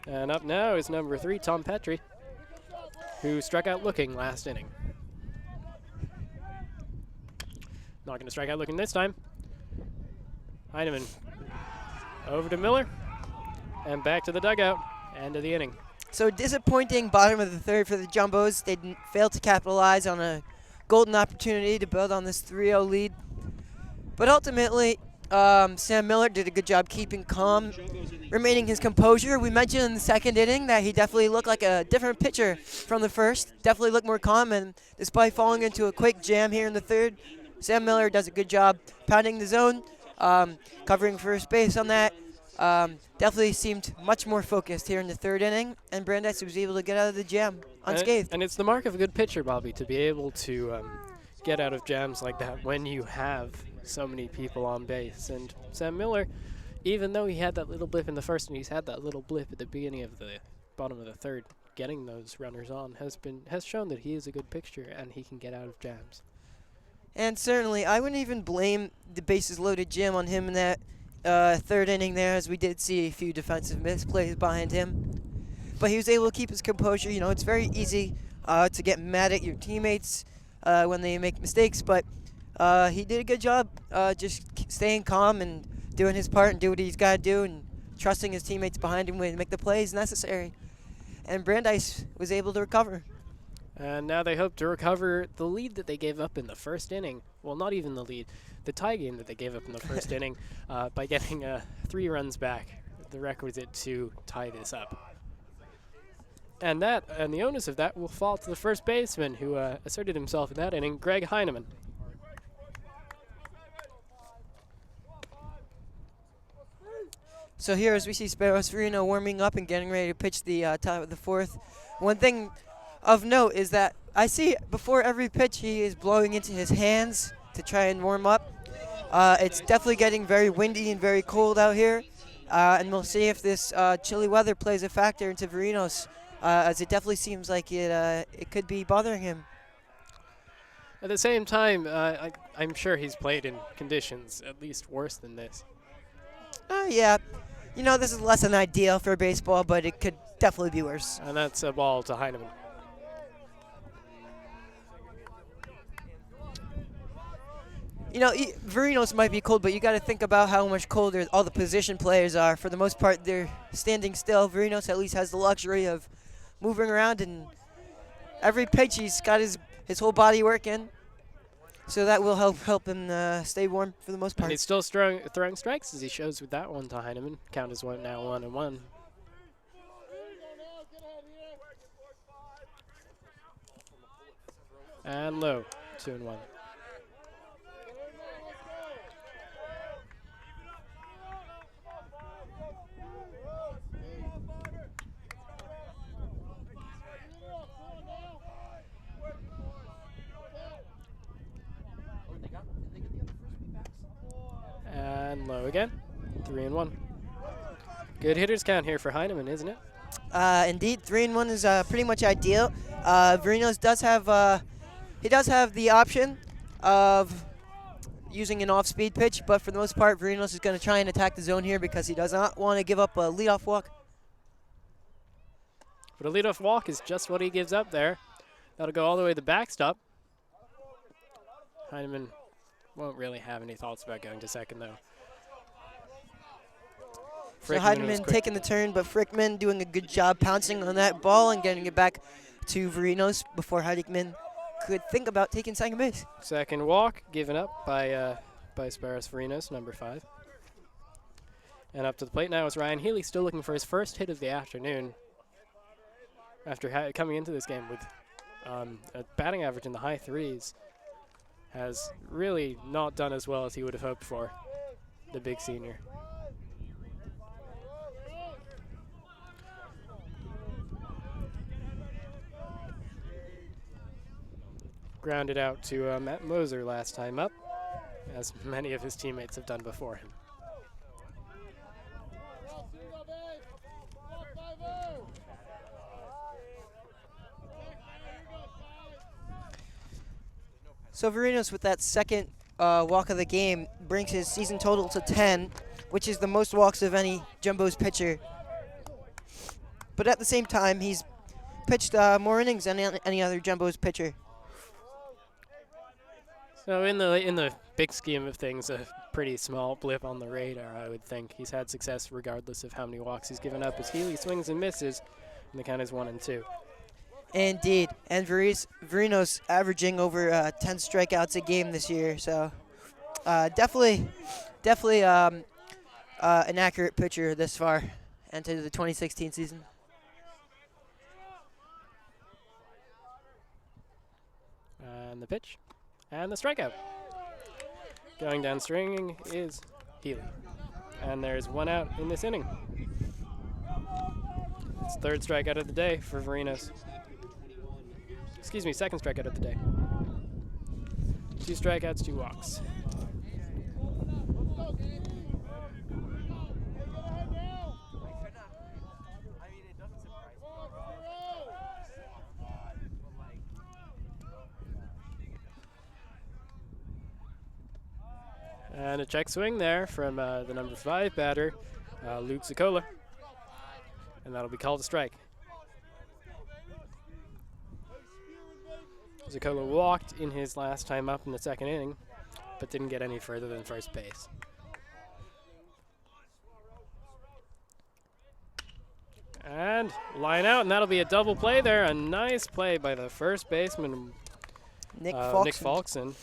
And up now is number 3, Tom Petrie, who struck out looking last inning. Not going to strike out looking this time. Heineman over to Miller and back to the dugout. End of the inning. So disappointing bottom of the 3rd for the Jumbos. They failed to capitalize on a golden opportunity to build on this 3-0 lead. But ultimately, Sam Miller did a good job keeping calm, remaining his composure. We mentioned in the 2nd inning that he definitely looked like a different pitcher from the 1st. Definitely looked more calm, and despite falling into a quick jam here in the 3rd, Sam Miller does a good job pounding the zone, covering first base on that. Definitely seemed much more focused here in the 3rd inning, and Brandeis was able to get out of the jam unscathed. And it's the mark of a good pitcher, Bobby, to be able to get out of jams like that when you have so many people on base. And Sam Miller, even though he had that little blip in the 1st and he's had that little blip at the beginning of the bottom of the 3rd, getting those runners on has shown that he is a good pitcher and he can get out of jams. And certainly, I wouldn't even blame the bases loaded jam on him in that 3rd inning there, as we did see a few defensive misplays behind him. But he was able to keep his composure. You know, it's very easy to get mad at your teammates when they make mistakes, but he did a good job just staying calm and doing his part and do what he's got to do and trusting his teammates behind him to make the plays necessary. And Brandeis was able to recover. And now they hope to recover the lead that they gave up in the 1st inning. Well, not even the lead, the tie game that they gave up in the 1st inning by getting 3 runs back, the requisite to tie this up. And the onus of that will fall to the first baseman who asserted himself in that inning, Greg Heineman. So here, as we see Sparrow Sereno warming up and getting ready to pitch the top of the 4th, one thing of note is that I see before every pitch he is blowing into his hands to try and warm up. It's definitely getting very windy and very cold out here, and we'll see if this chilly weather plays a factor into Verinos, as it definitely seems like it could be bothering him. At the same time, I'm sure he's played in conditions at least worse than this. Yeah, this is less than ideal for baseball, but it could definitely be worse. And that's a ball to Heinemann. Verinos might be cold, but you got to think about how much colder all the position players are. For the most part, they're standing still. Verinos at least has the luxury of moving around, and every pitch he's got his whole body working. So that will help him stay warm for the most part. And he's still throwing strikes as he shows with that one to Heinemann. Count is now 1-1. And low, 2-1. And low again, 3-1. Good hitters count here for Heinemann, isn't it? Indeed, 3-1 is pretty much ideal. Verinos does have the option of using an off-speed pitch, but for the most part, Verinos is going to try and attack the zone here because he does not want to give up a leadoff walk. But a leadoff walk is just what he gives up there. That'll go all the way to the backstop. Heinemann won't really have any thoughts about going to second, though. So Heinemann taking the turn, but Frickman doing a good job pouncing on that ball and getting it back to Verinos before Heinemann could think about taking second base. Second walk given up by Sparos Verinos, number 5. And up to the plate now is Ryan Healy, still looking for his first hit of the afternoon. After coming into this game with a batting average in the high 3s, has really not done as well as he would have hoped for, the big senior. Grounded out to Matt Moser last time up, as many of his teammates have done before him. So Verinos, with that second walk of the game, brings his season total to 10, which is the most walks of any Jumbo's pitcher. But at the same time, he's pitched more innings than any other Jumbo's pitcher. So in the big scheme of things, a pretty small blip on the radar, I would think. He's had success regardless of how many walks he's given up, as Healy swings and misses, and the count is 1-2. Indeed, and Verinos averaging over 10 strikeouts a game this year, so definitely an accurate pitcher this far into the 2016 season. And the pitch, and the strikeout. Going down stringing is Healy, and there's one out in this inning. It's third strikeout of the day for Verinos. Excuse me, second strikeout of the day. 2 strikeouts, 2 walks. And a check swing there from the number 5 batter, Luke Zicola. And that'll be called a strike. Zicola walked in his last time up in the second inning, but didn't get any further than first base. And line out, and that'll be a double play there. A nice play by the first baseman, Nick Falkson.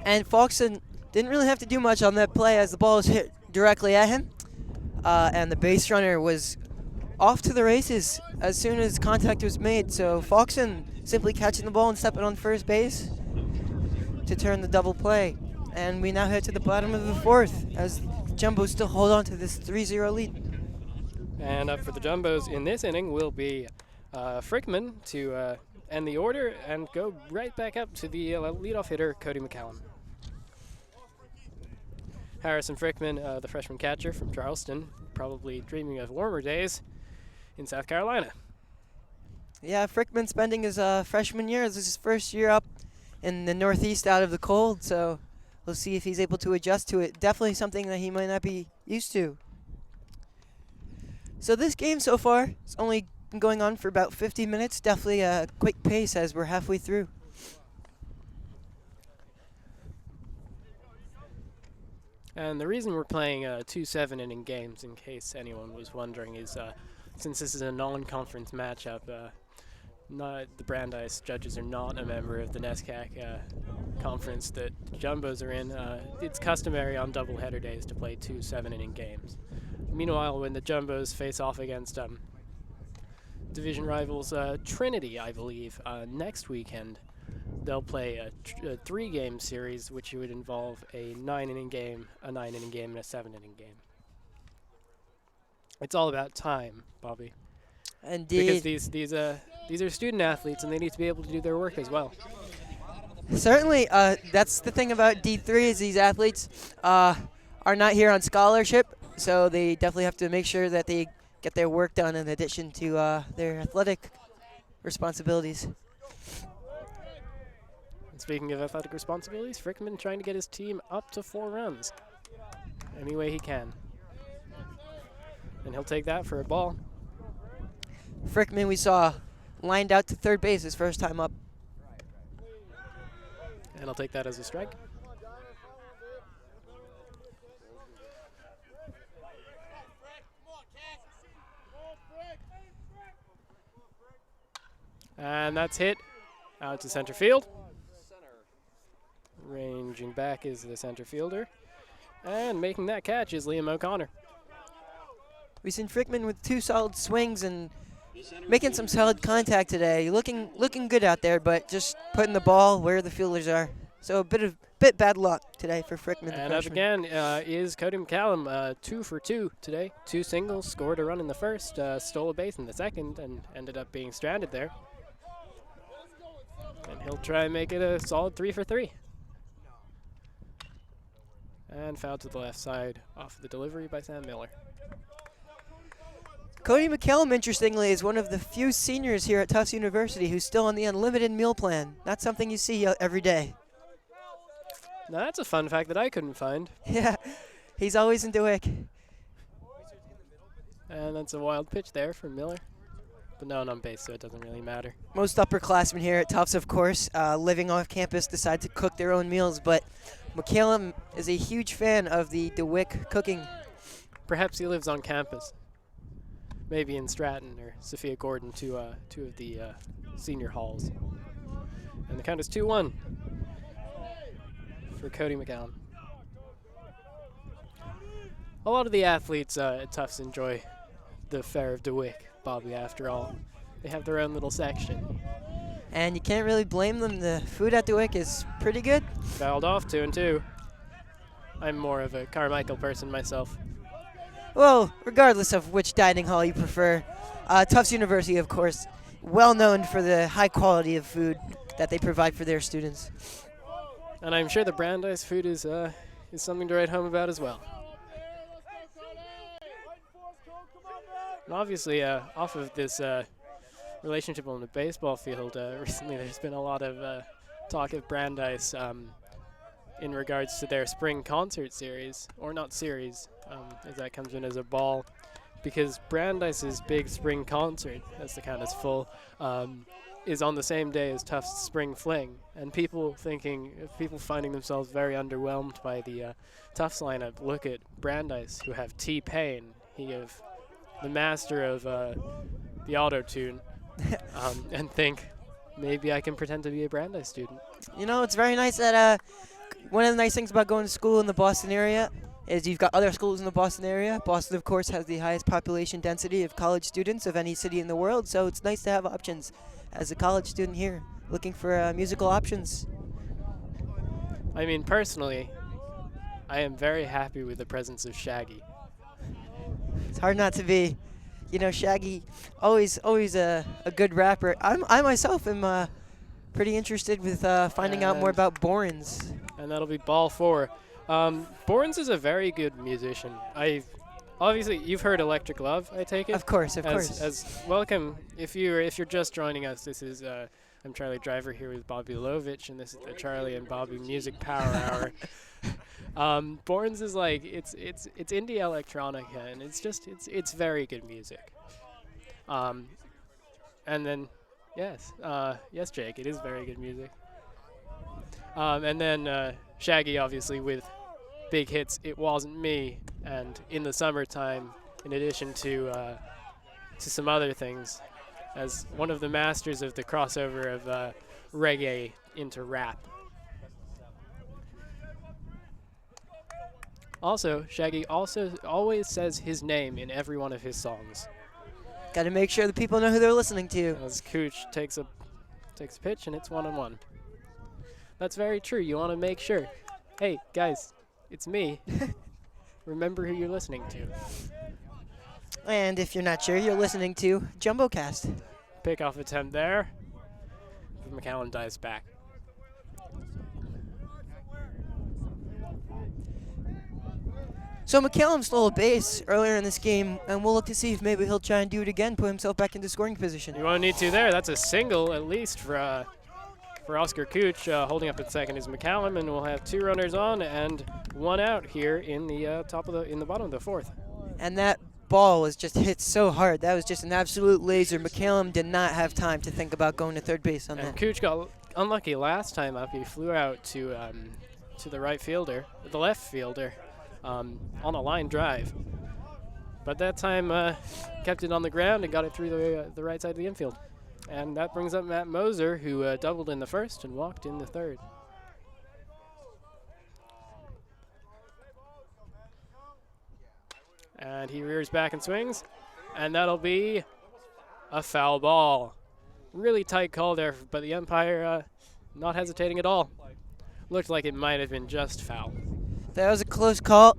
And Falkson didn't really have to do much on that play as the ball was hit directly at him. And the base runner was off to the races as soon as contact was made. So Falkson simply catching the ball and stepping on first base to turn the double play. And we now head to the bottom of the 4th as Jumbo still hold on to this 3-0 lead. And up for the Jumbos in this inning will be Frickman to end the order and go right back up to the leadoff hitter, Cody McCallum. Harrison Frickman, the freshman catcher from Charleston, probably dreaming of warmer days in South Carolina. Yeah, Frickman spending his freshman year. This is his first year up in the Northeast out of the cold, so we'll see if he's able to adjust to it. Definitely something that he might not be used to. So this game so far is only been going on for about 50 minutes. Definitely a quick pace as we're halfway through. And the reason we're playing 2 7-inning games, in case anyone was wondering, is since this is a non-conference matchup, the Brandeis judges are not a member of the NESCAC conference that Jumbos are in. It's customary on doubleheader days to play 2 7-inning games. Meanwhile, when the Jumbos face off against division rivals Trinity, I believe, next weekend, they'll play a 3-game series, which would involve a 9-inning game, a 9-inning game, and a 7-inning game. It's all about time, Bobby. Indeed. Because these are student athletes, and they need to be able to do their work as well. Certainly, that's the thing about D3 is these athletes are not here on scholarship, so they definitely have to make sure that they get their work done in addition to their athletic responsibilities. And speaking of athletic responsibilities, Frickman trying to get his team up to 4 runs any way he can. And he'll take that for a ball. Frickman, we saw, lined out to third base his first time up. And I'll take that as a strike. And that's hit out to center field. Ranging back is the center fielder. And making that catch is Liam O'Connor. We've seen Frickman with 2 solid swings and making some solid contact today. Looking good out there, but just putting the ball where the fielders are. So a bit bad luck today for Frickman. And up again is Cody McCallum, 2 for 2 today. 2 singles, scored a run in the first, stole a base in the second, and ended up being stranded there. And he'll try and make it a solid 3 for 3. And foul to the left side off the delivery by Sam Miller. Cody McCallum, interestingly, is one of the few seniors here at Tufts University who's still on the unlimited meal plan. Not something you see every day. Now that's a fun fact that I couldn't find. Yeah, he's always in DeWick. And that's a wild pitch there from Miller. But no one on base, so it doesn't really matter. Most upperclassmen here at Tufts, of course, living off campus, decide to cook their own meals, but McCallum is a huge fan of the DeWick cooking. Perhaps he lives on campus. Maybe in Stratton or Sophia Gordon, two of the senior halls. And the count is 2-1 for Cody McCallum. A lot of the athletes at Tufts enjoy the fare of DeWick, Bobby, after all. They have their own little section. And you can't really blame them. The food at DeWick is pretty good. Fouled off, 2-2. I'm more of a Carmichael person myself. Well, regardless of which dining hall you prefer, Tufts University, of course, well known for the high quality of food that they provide for their students. And I'm sure the Brandeis food is something to write home about as well. And obviously, off of this relationship on the baseball field, recently there's been a lot of talk of Brandeis in regards to their spring concert series, or not series, as that comes in as a ball, because Brandeis's big spring concert, as the count is full, is on the same day as Tufts' spring fling, and people finding themselves very underwhelmed by the Tufts lineup look at Brandeis, who have T-Pain, he of the master of the auto-tune, and think, maybe I can pretend to be a Brandeis student. You know, it's very nice that one of the nice things about going to school in the Boston area is you've got other schools in the Boston area. Boston, of course, has the highest population density of college students of any city in the world, so it's nice to have options as a college student here looking for musical options. I mean, personally, I am very happy with the presence of Shaggy. It's hard not to be. You know, Shaggy, always a good rapper. I myself am pretty interested with finding out more And about Borins. and that'll be ball 4. Borns is a very good musician. Obviously you've heard Electric Love, I take it. Of course, As welcome, if you're just joining us, this is I'm Charlie Driver here with Bobby Lovich, and this is the Charlie and Bobby Music Power Hour. Borns is like it's indie electronica, and it's very good music. And then yes, Jake, it is very good music. And then Shaggy, obviously, with big hits, It Wasn't Me, and In the Summertime, in addition to some other things, as one of the masters of the crossover of reggae into rap. Also, Shaggy also always says his name in every one of his songs. Got to make sure the people know who they're listening to. As Cooch takes a pitch and it's 1-on-1. That's very true. You want to make sure. Hey, guys, it's me. Remember who you're listening to. And if you're not sure, you're listening to JumboCast. Pickoff attempt there. McAllen dives back. So McCallum stole a base earlier in this game, and we'll look to see if maybe he'll try and do it again, put himself back into scoring position. You won't need to there. That's a single, at least, for Oscar Cooch. Holding up at second is McCallum, and we'll have 2 runners on and 1 out here in the bottom of the 4th. And that ball was just hit so hard. That was just an absolute laser. McCallum did not have time to think about going to third base on And that. Cooch got unlucky last time up. He flew out to the right fielder, the left fielder, on a line drive. But that time kept it on the ground and got it through the right side of the infield. And that brings up Matt Moser, who doubled in the first and walked in the third. And he rears back and swings, and that'll be a foul ball. Really tight call there, but the umpire not hesitating at all. Looked like it might have been just foul. That was a close call.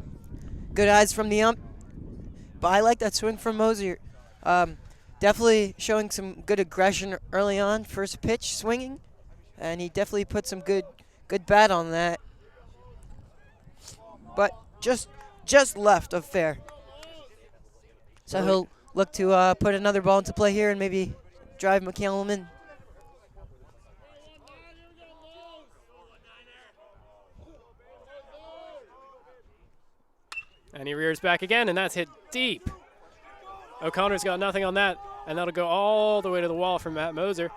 Good eyes from the ump. But I like that swing from Moser. Definitely showing some good aggression early on. First pitch swinging, and he definitely put some good bat on that. But just left of fair. So he'll look to put another ball into play here and maybe drive McCallum in. And he rears back again, and that's hit deep. O'Connor's got nothing on that, and that'll go all the way to the wall from Matt Moser.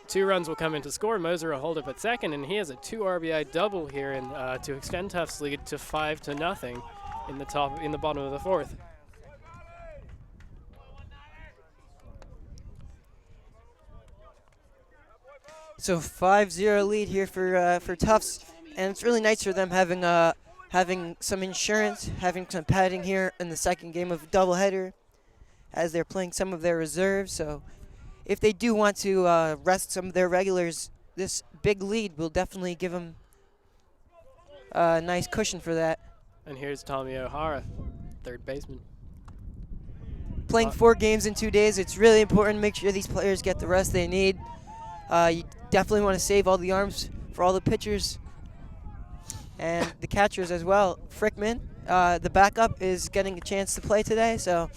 2 runs will come in to score. Moser will hold up at second, and he has a 2 RBI double here to extend Tufts' lead to 5-0 in the bottom of the 4th. So 5-0 lead here for Tufts, and it's really nice for them having some insurance, having some padding here in the second game of doubleheader, as they're playing some of their reserves. So if they do want to rest some of their regulars, this big lead will definitely give them a nice cushion for that. And here's Tommy O'Hara, third baseman. Playing 4 games in 2 days, it's really important to make sure these players get the rest they need. You definitely want to save all the arms for all the pitchers and the catchers as well. Frickman, the backup, is getting a chance to play today, so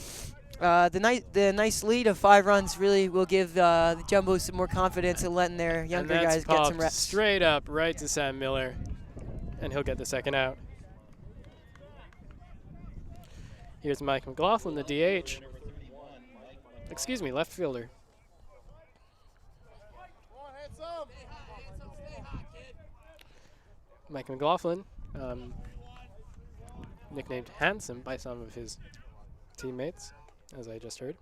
the nice lead of 5 runs really will give the Jumbos some more confidence in letting their younger guys get some reps. Straight up right to Sam Miller, and he'll get the second out. Here's Mike McLaughlin, the DH. Excuse me, left fielder. Mike McLaughlin, nicknamed Handsome by some of his teammates, as I just heard.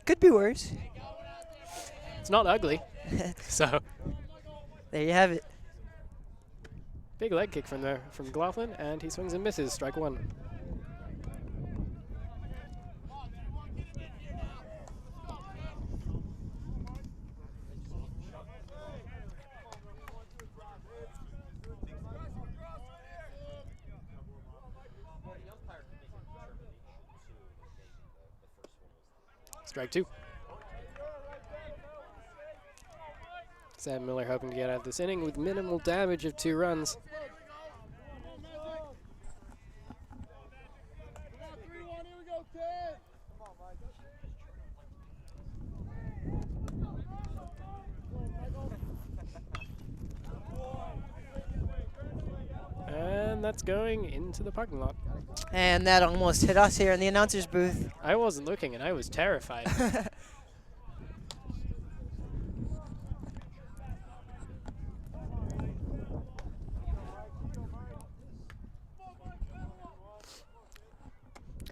Could be worse. It's not ugly, so. There you have it. Big leg kick from McLaughlin, and he swings and misses, strike 1. Strike 2. Sam Miller hoping to get out of this inning with minimal damage of 2 runs. And that's going into the parking lot. And that almost hit us here in the announcer's booth. I wasn't looking, and I was terrified.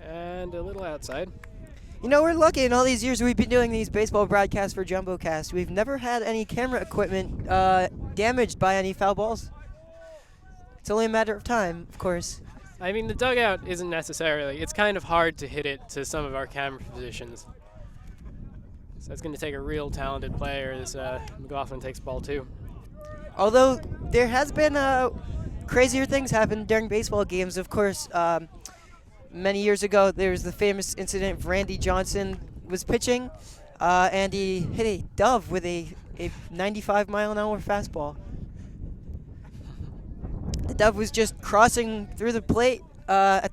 And a little outside. You know, we're lucky in all these years we've been doing these baseball broadcasts for JumboCast. We've never had any camera equipment damaged by any foul balls. It's only a matter of time, of course. I mean, the dugout isn't necessarily. It's kind of hard to hit it to some of our camera positions. So it's going to take a real talented player as McLaughlin takes ball 2. Although there has been crazier things happen during baseball games. Of course, many years ago, there was the famous incident. Randy Johnson was pitching, and he hit a dove with a 95-mile-an-hour fastball. The dove was just crossing through the plate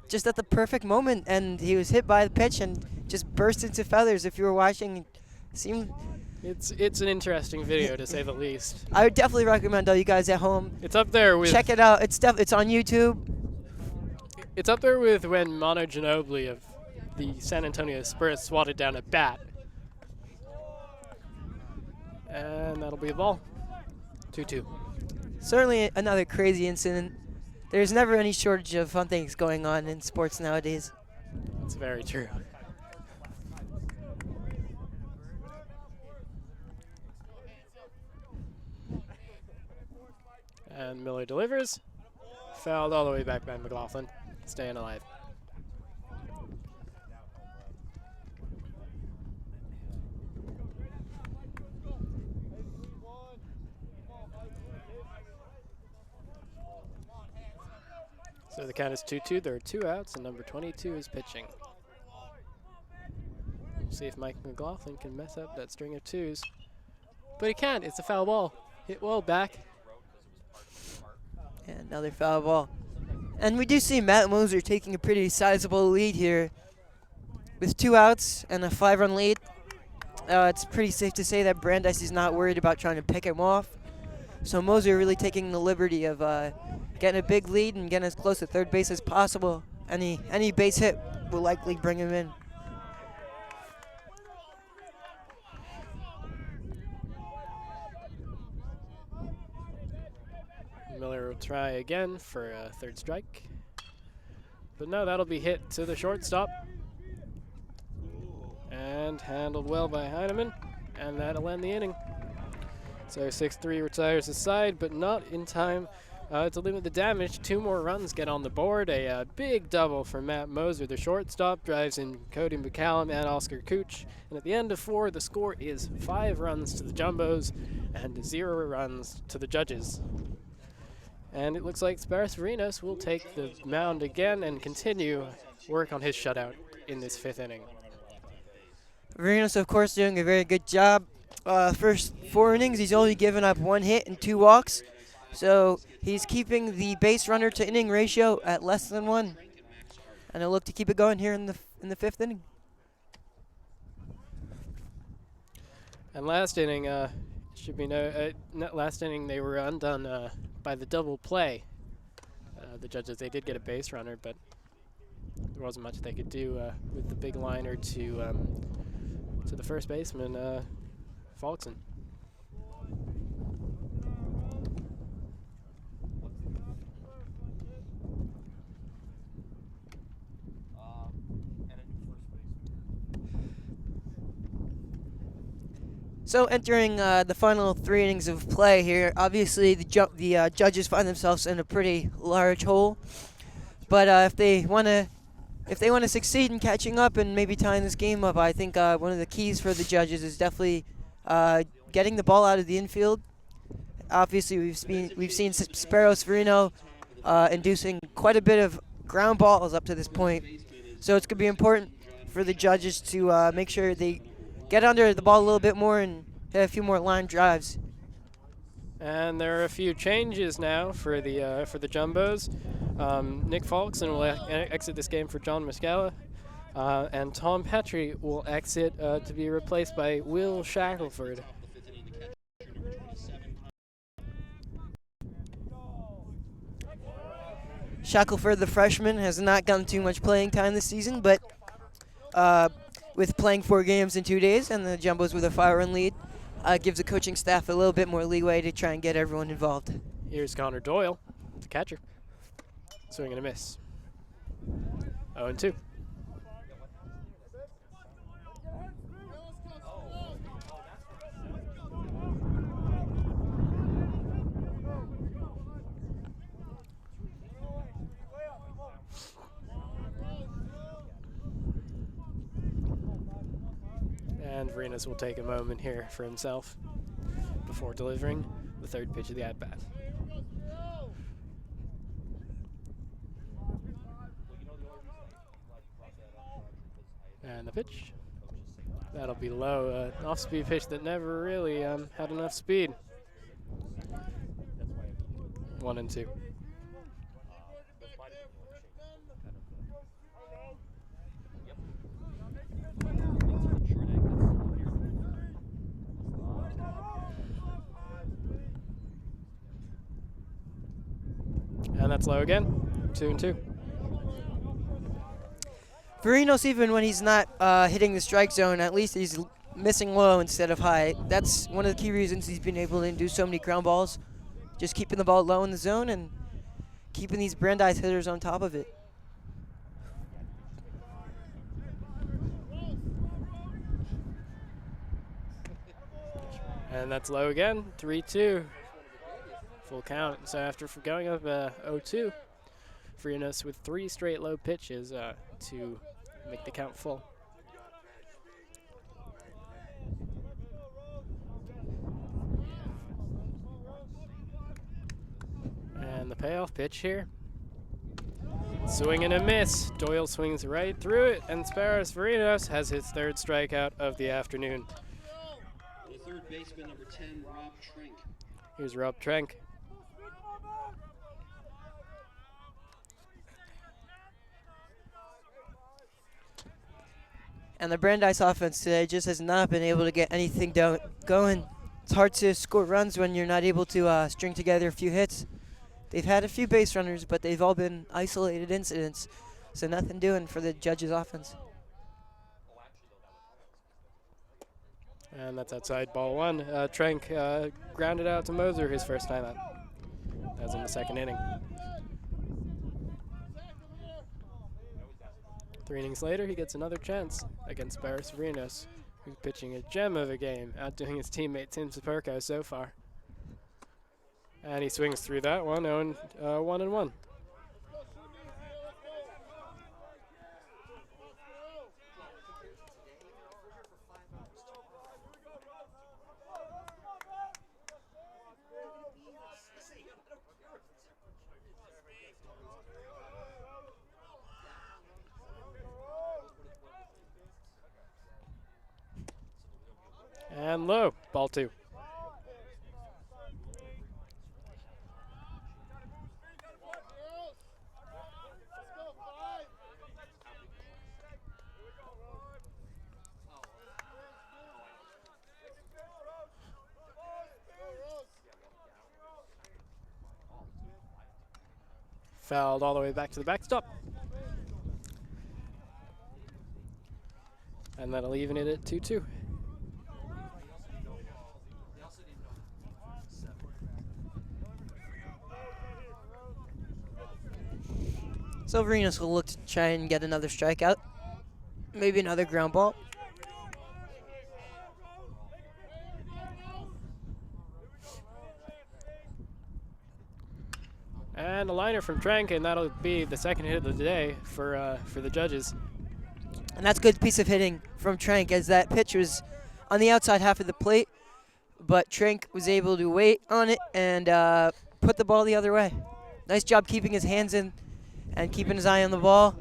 just at the perfect moment, and he was hit by the pitch and just burst into feathers. If you were watching, it's an interesting video to say the least. I would definitely recommend all you guys at home. It's up there with. Check it out. It's on YouTube. It's up there with when Manu Ginobili of the San Antonio Spurs swatted down a bat. And that'll be a ball. 2-2. Certainly another crazy incident. There's never any shortage of fun things going on in sports nowadays. That's very true. And Miller delivers. Fouled all the way back by McLaughlin. Staying alive. So the count is 2-2. There are 2 outs, and number 22 is pitching. See if Mike McLaughlin can mess up that string of 2s. But he can't. It's a foul ball. Hit well back. And another foul ball. And we do see Matt Moser taking a pretty sizable lead here. With 2 outs and a 5-run lead, it's pretty safe to say that Brandeis is not worried about trying to pick him off. So Moser really taking the liberty of getting a big lead and getting as close to third base as possible. Any base hit will likely bring him in. Miller will try again for a 3rd strike. But no, that'll be hit to the shortstop. And handled well by Heineman. And that'll end the inning. So 6-3 retires the side, but not in time to limit the damage. 2 more runs get on the board. A big double for Matt Moser. The shortstop drives in Cody McCallum and Oscar Cooch. And at the end of 4, the score is 5 runs to the Jumbos and 0 runs to the Judges. And it looks like Sparos Varinos will take the mound again and continue work on his shutout in this 5th inning. Varinos, of course, doing a very good job. First 4 innings, he's only given up 1 hit and 2 walks. So he's keeping the base runner to inning ratio at less than 1. And he'll look to keep it going here in the 5th inning. And last inning, should be last inning they were undone by the double play. The Judges, they did get a base runner, but there wasn't much they could do with the big liner to the first baseman, Falkson. So entering the final 3 innings of play here, obviously the Judges find themselves in a pretty large hole. But if they want to succeed in catching up and maybe tying this game up, I think one of the keys for the Judges is definitely getting the ball out of the infield. Obviously, we've seen Sparos Varino inducing quite a bit of ground balls up to this point. So it's going to be important for the Judges to make sure they get under the ball a little bit more and hit a few more line drives. And there are a few changes now for the Jumbos. Nick Falkson will exit this game for John Muscala, and Tom Petrie will exit to be replaced by Will Shackelford. Shackelford, the freshman, has not gotten too much playing time this season, but with playing 4 games in 2 days and the Jumbos with a 5-run lead, gives the coaching staff a little bit more leeway to try and get everyone involved. Here's Connor Doyle, the catcher. Swing and a miss. 0-2. And Varinas will take a moment here for himself before delivering the 3rd pitch of the at-bat. And the pitch. That'll be low. An off-speed pitch that never really had enough speed. 1-2. And that's low again. 2-2. Varinos, even when he's not hitting the strike zone, at least he's missing low instead of high. That's one of the key reasons he's been able to do so many ground balls. Just keeping the ball low in the zone and keeping these Brandeis hitters on top of it. And that's low again. 3-2. Full count. So after going up 0-2, Varinos with 3 straight low pitches to make the count full. And the payoff pitch here. Swing and a miss. Doyle swings right through it, and Sparos Varinos has his 3rd strikeout of the afternoon. The 3rd baseman, number 10, Rob Trenk. Here's Rob Trenk. And the Brandeis offense today just has not been able to get anything going. It's hard to score runs when you're not able to string together a few hits. They've had a few base runners, but they've all been isolated incidents, so nothing doing for the Judges' offense. And that's outside ball 1. Trenk grounded out to Moser his first time out. That was in the 2nd inning. 3 innings later, he gets another chance against Sparos Varinos, who's pitching a gem of a game, outdoing his teammate Tim Saperko so far. And he swings through that one, 1-1. And low, ball 2. Fouled all the way back to the backstop. And that'll even it at 2-2. So Varinos will look to try and get another strikeout. Maybe another ground ball. And a liner from Trenk, and that'll be the 2nd hit of the day for the Judges. And that's a good piece of hitting from Trenk, as that pitch was on the outside half of the plate, but Trenk was able to wait on it and put the ball the other way. Nice job keeping his hands in and keeping his eye on the ball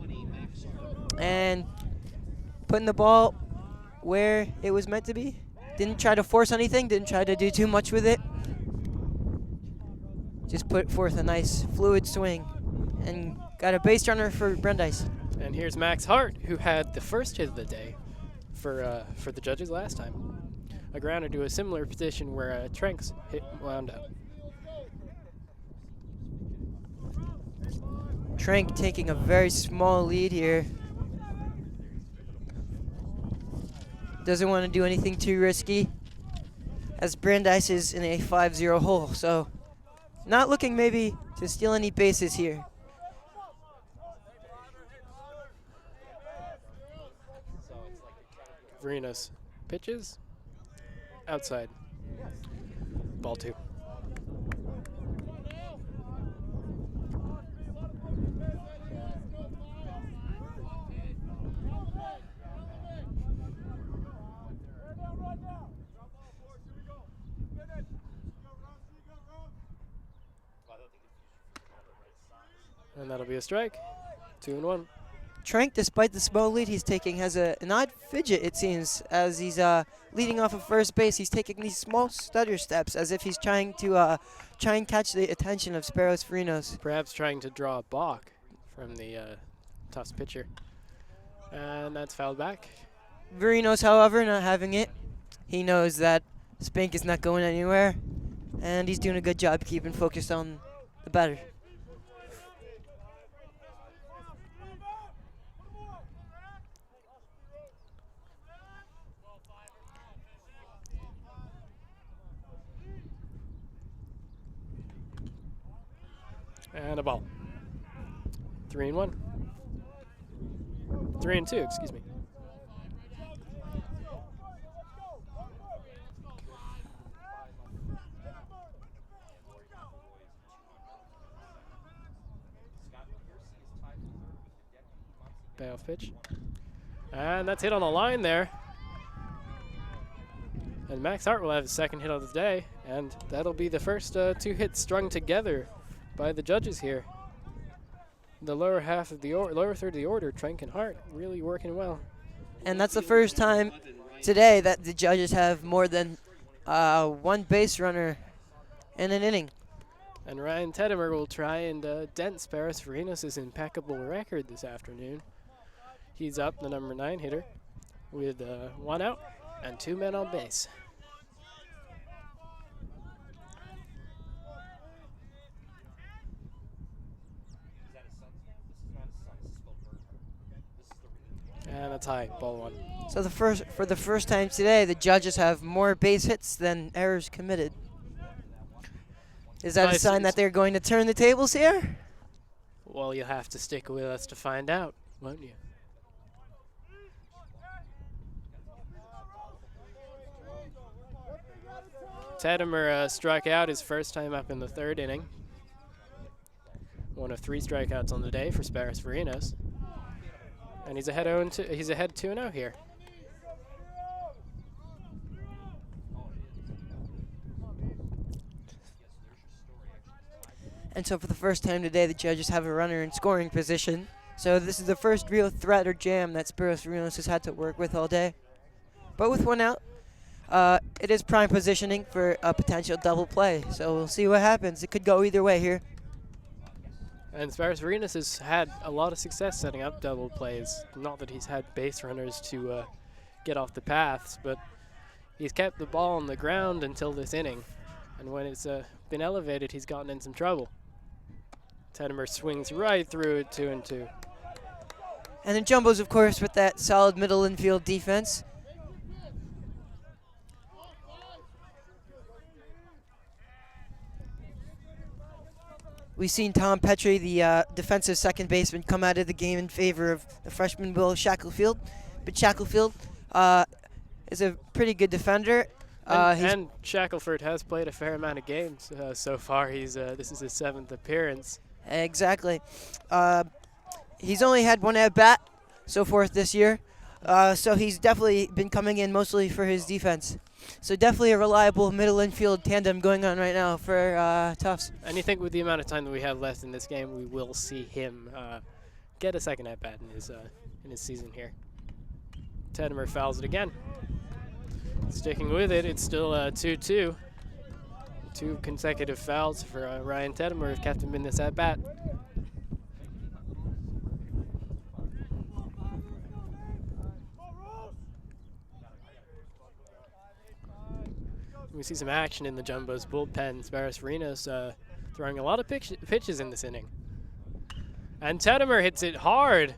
and putting the ball where it was meant to be. Didn't try to force anything, didn't try to do too much with it. Just put forth a nice fluid swing and got a base runner for Brandeis. And here's Max Hart, who had the first hit of the day for the judges last time. A grounder to a similar position where Trenk's hit wound up. Trank taking a very small lead here. Doesn't want to do anything too risky, as Brandeis is in a 5-0 hole, so not looking maybe to steal any bases here. Verinos pitches outside. Ball 2. And that'll be a strike. 2-1. Trank, despite the small lead he's taking, has an odd fidget, it seems, as he's leading off of first base. He's taking these small stutter steps as if he's trying to catch the attention of Sparrows Verinos. Perhaps trying to draw a balk from the Tufts pitcher. And that's fouled back. Verinos, however, not having it. He knows that Spink is not going anywhere, and he's doing a good job keeping focused on the batter. And a ball. 3-1. 3-2, excuse me. Payoff pitch. And that's hit on the line there. And Max Hart will have his second hit of the day, and that'll be the first 2 hits strung together by the judges here. The lower half of the lower third of the order, Trank and Hart really working well. And that's the first time today that the judges have more than one base runner in an inning. And Ryan Tedimer will try and dent Sparrows Verinos' impeccable record this afternoon. He's up, the number 9 hitter, with 1 out and 2 men on base. And that's high, ball 1. So for the first time today, the judges have more base hits than errors committed. Is that a sign that they're going to turn the tables here? Well, you'll have to stick with us to find out, won't you? Tedimer struck out his first time up in the 3rd inning. One of 3 strikeouts on the day for Sparrows Verinos. And he's ahead 2-0 here. And so for the first time today, the judges have a runner in scoring position. So this is the first real threat or jam that Sparrows Verinos has had to work with all day. But with 1 out, it is prime positioning for a potential double play. So we'll see what happens. It could go either way here. And Sparrows Verinos has had a lot of success setting up double plays. Not that he's had base runners to get off the paths, but he's kept the ball on the ground until this inning. And when it's been elevated, he's gotten in some trouble. Tedimer swings right through it, 2-2. And then Jumbos, of course, with that solid middle infield defense. We've seen Tom Petrie, the defensive second baseman, come out of the game in favor of the freshman Will Shackelfield. But Shackelfield is a pretty good defender. And Shackelford has played a fair amount of games so far. This is his 7th appearance. Exactly. He's only had 1 at-bat so forth this year. So he's definitely been coming in mostly for his defense. So definitely a reliable middle infield tandem going on right now for Tufts. And you think with the amount of time that we have left in this game, we will see him get a second at-bat in his season here. Teddimer fouls it again. Sticking with it, it's still 2-2. 2 consecutive fouls for Ryan Teddimer, kept him in this at bat. We see some action in the Jumbo's bullpen. Sparrows Verinos throwing a lot of pitches in this inning. And Teddimer hits it hard.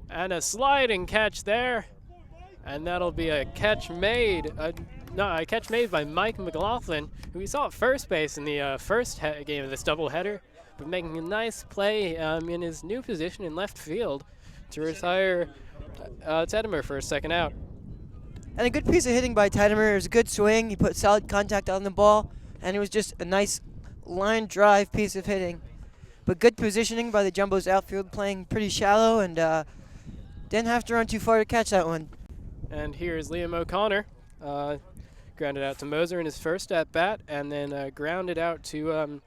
And a sliding catch there. And that'll be a catch made. A catch made by Mike McLaughlin, who we saw at first base in the first game of this doubleheader, but making a nice play in his new position in left field to retire Teddimer for a second out. And a good piece of hitting by Teddimer. It was a good swing. He put solid contact on the ball, and it was just a nice line drive piece of hitting. But good positioning by the Jumbo's outfield, playing pretty shallow, and didn't have to run too far to catch that one. And here's Liam O'Connor. Grounded out to Moser in his first at bat, and then grounded out to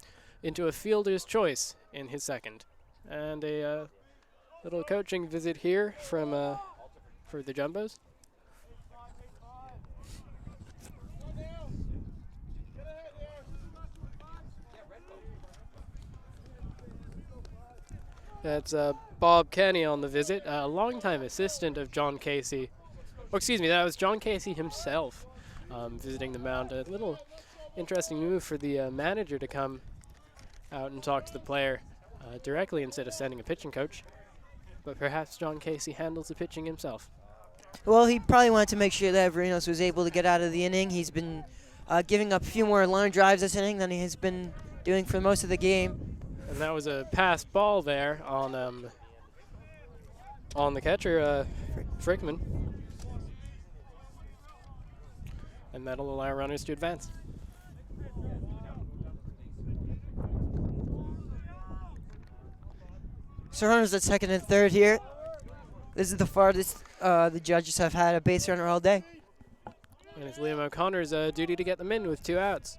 into a fielder's choice in his second. And a little coaching visit here from for the Jumbos. That's Bob Kenny on the visit, a longtime assistant of John Casey. Oh, excuse me, that was John Casey himself visiting the mound. A little interesting move for the manager to come out and talk to the player directly instead of sending a pitching coach. But perhaps John Casey handles the pitching himself. Well, he probably wanted to make sure that Verinos was able to get out of the inning. He's been giving up a few more line drives this inning than he has been doing for most of the game. And that was a pass ball there on the catcher, Frickman. And that'll allow runners to advance. So runners at second and third here. This is the farthest the judges have had a base runner all day. And it's Liam O'Connor's duty to get them in with 2 outs.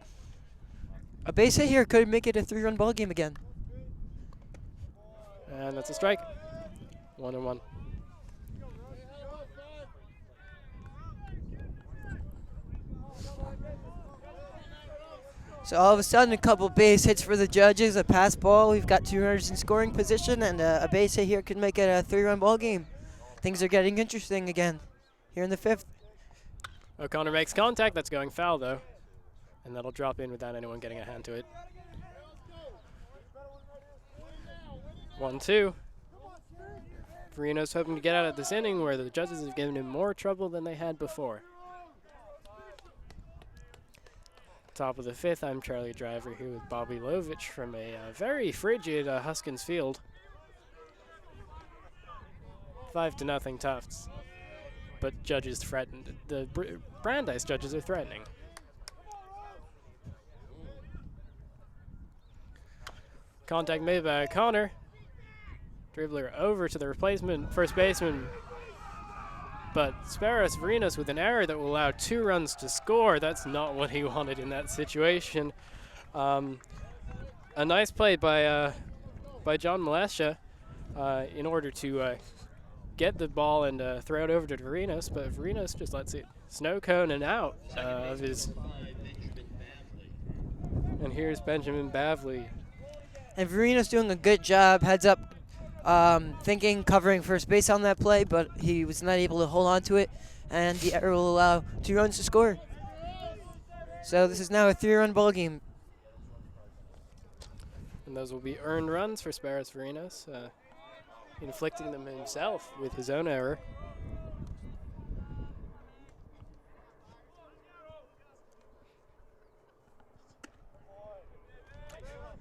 A base hit here could make it a 3-run ball game again. And that's a strike. 1-1. So all of a sudden, a couple base hits for the judges, a pass ball. We've got 2 runners in scoring position, and a base hit here could make it a 3-run ball game. Things are getting interesting again here in the 5th. O'Connor makes contact. That's going foul, though. And that'll drop in without anyone getting a hand to it. 1-2. Verinos hoping to get out of this inning where the judges have given him more trouble than they had before. Top of the 5th, I'm Charlie Driver here with Bobby Lovich from a very frigid Huskins field. 5-0 Tufts. But judges threatened. The Brandeis judges are threatening. Contact made by O'Connor. Dribbler over to the replacement first baseman. But Sparrows Verinos with an error that will allow 2 runs to score. That's not what he wanted in that situation. A nice play by John Malesha in order to get the ball and throw it over to Verinos, but Verinos just lets it snow cone and out of his. And here's Benjamin Bavley. And Verinos doing a good job, heads up, thinking, covering first base on that play, but he was not able to hold on to it, and the error will allow 2 runs to score. So this is now a 3-run ball game. And those will be earned runs for Sparrows Verinos, inflicting them himself with his own error.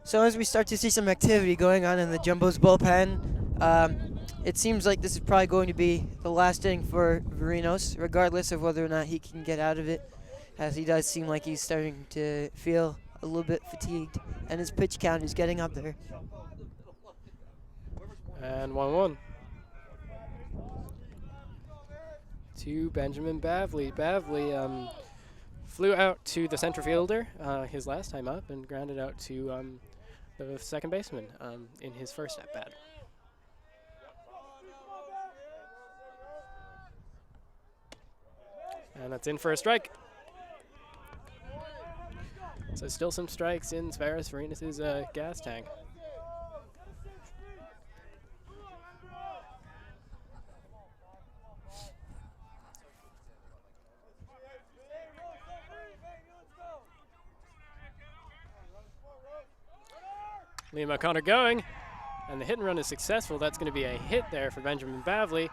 So as we start to see some activity going on in the Jumbo's bullpen, it seems like this is probably going to be the last inning for Verinos, regardless of whether or not he can get out of it, as he does seem like he's starting to feel a little bit fatigued, and his pitch count is getting up there. And 1-1. To Benjamin Bavley. Bavley flew out to the center fielder his last time up and grounded out to the second baseman in his first at-bat. And that's in for a strike. So still some strikes in Sparos Varenas' gas tank. Liam O'Connor going, and the hit and run is successful. That's going to be a hit there for Benjamin Bavley.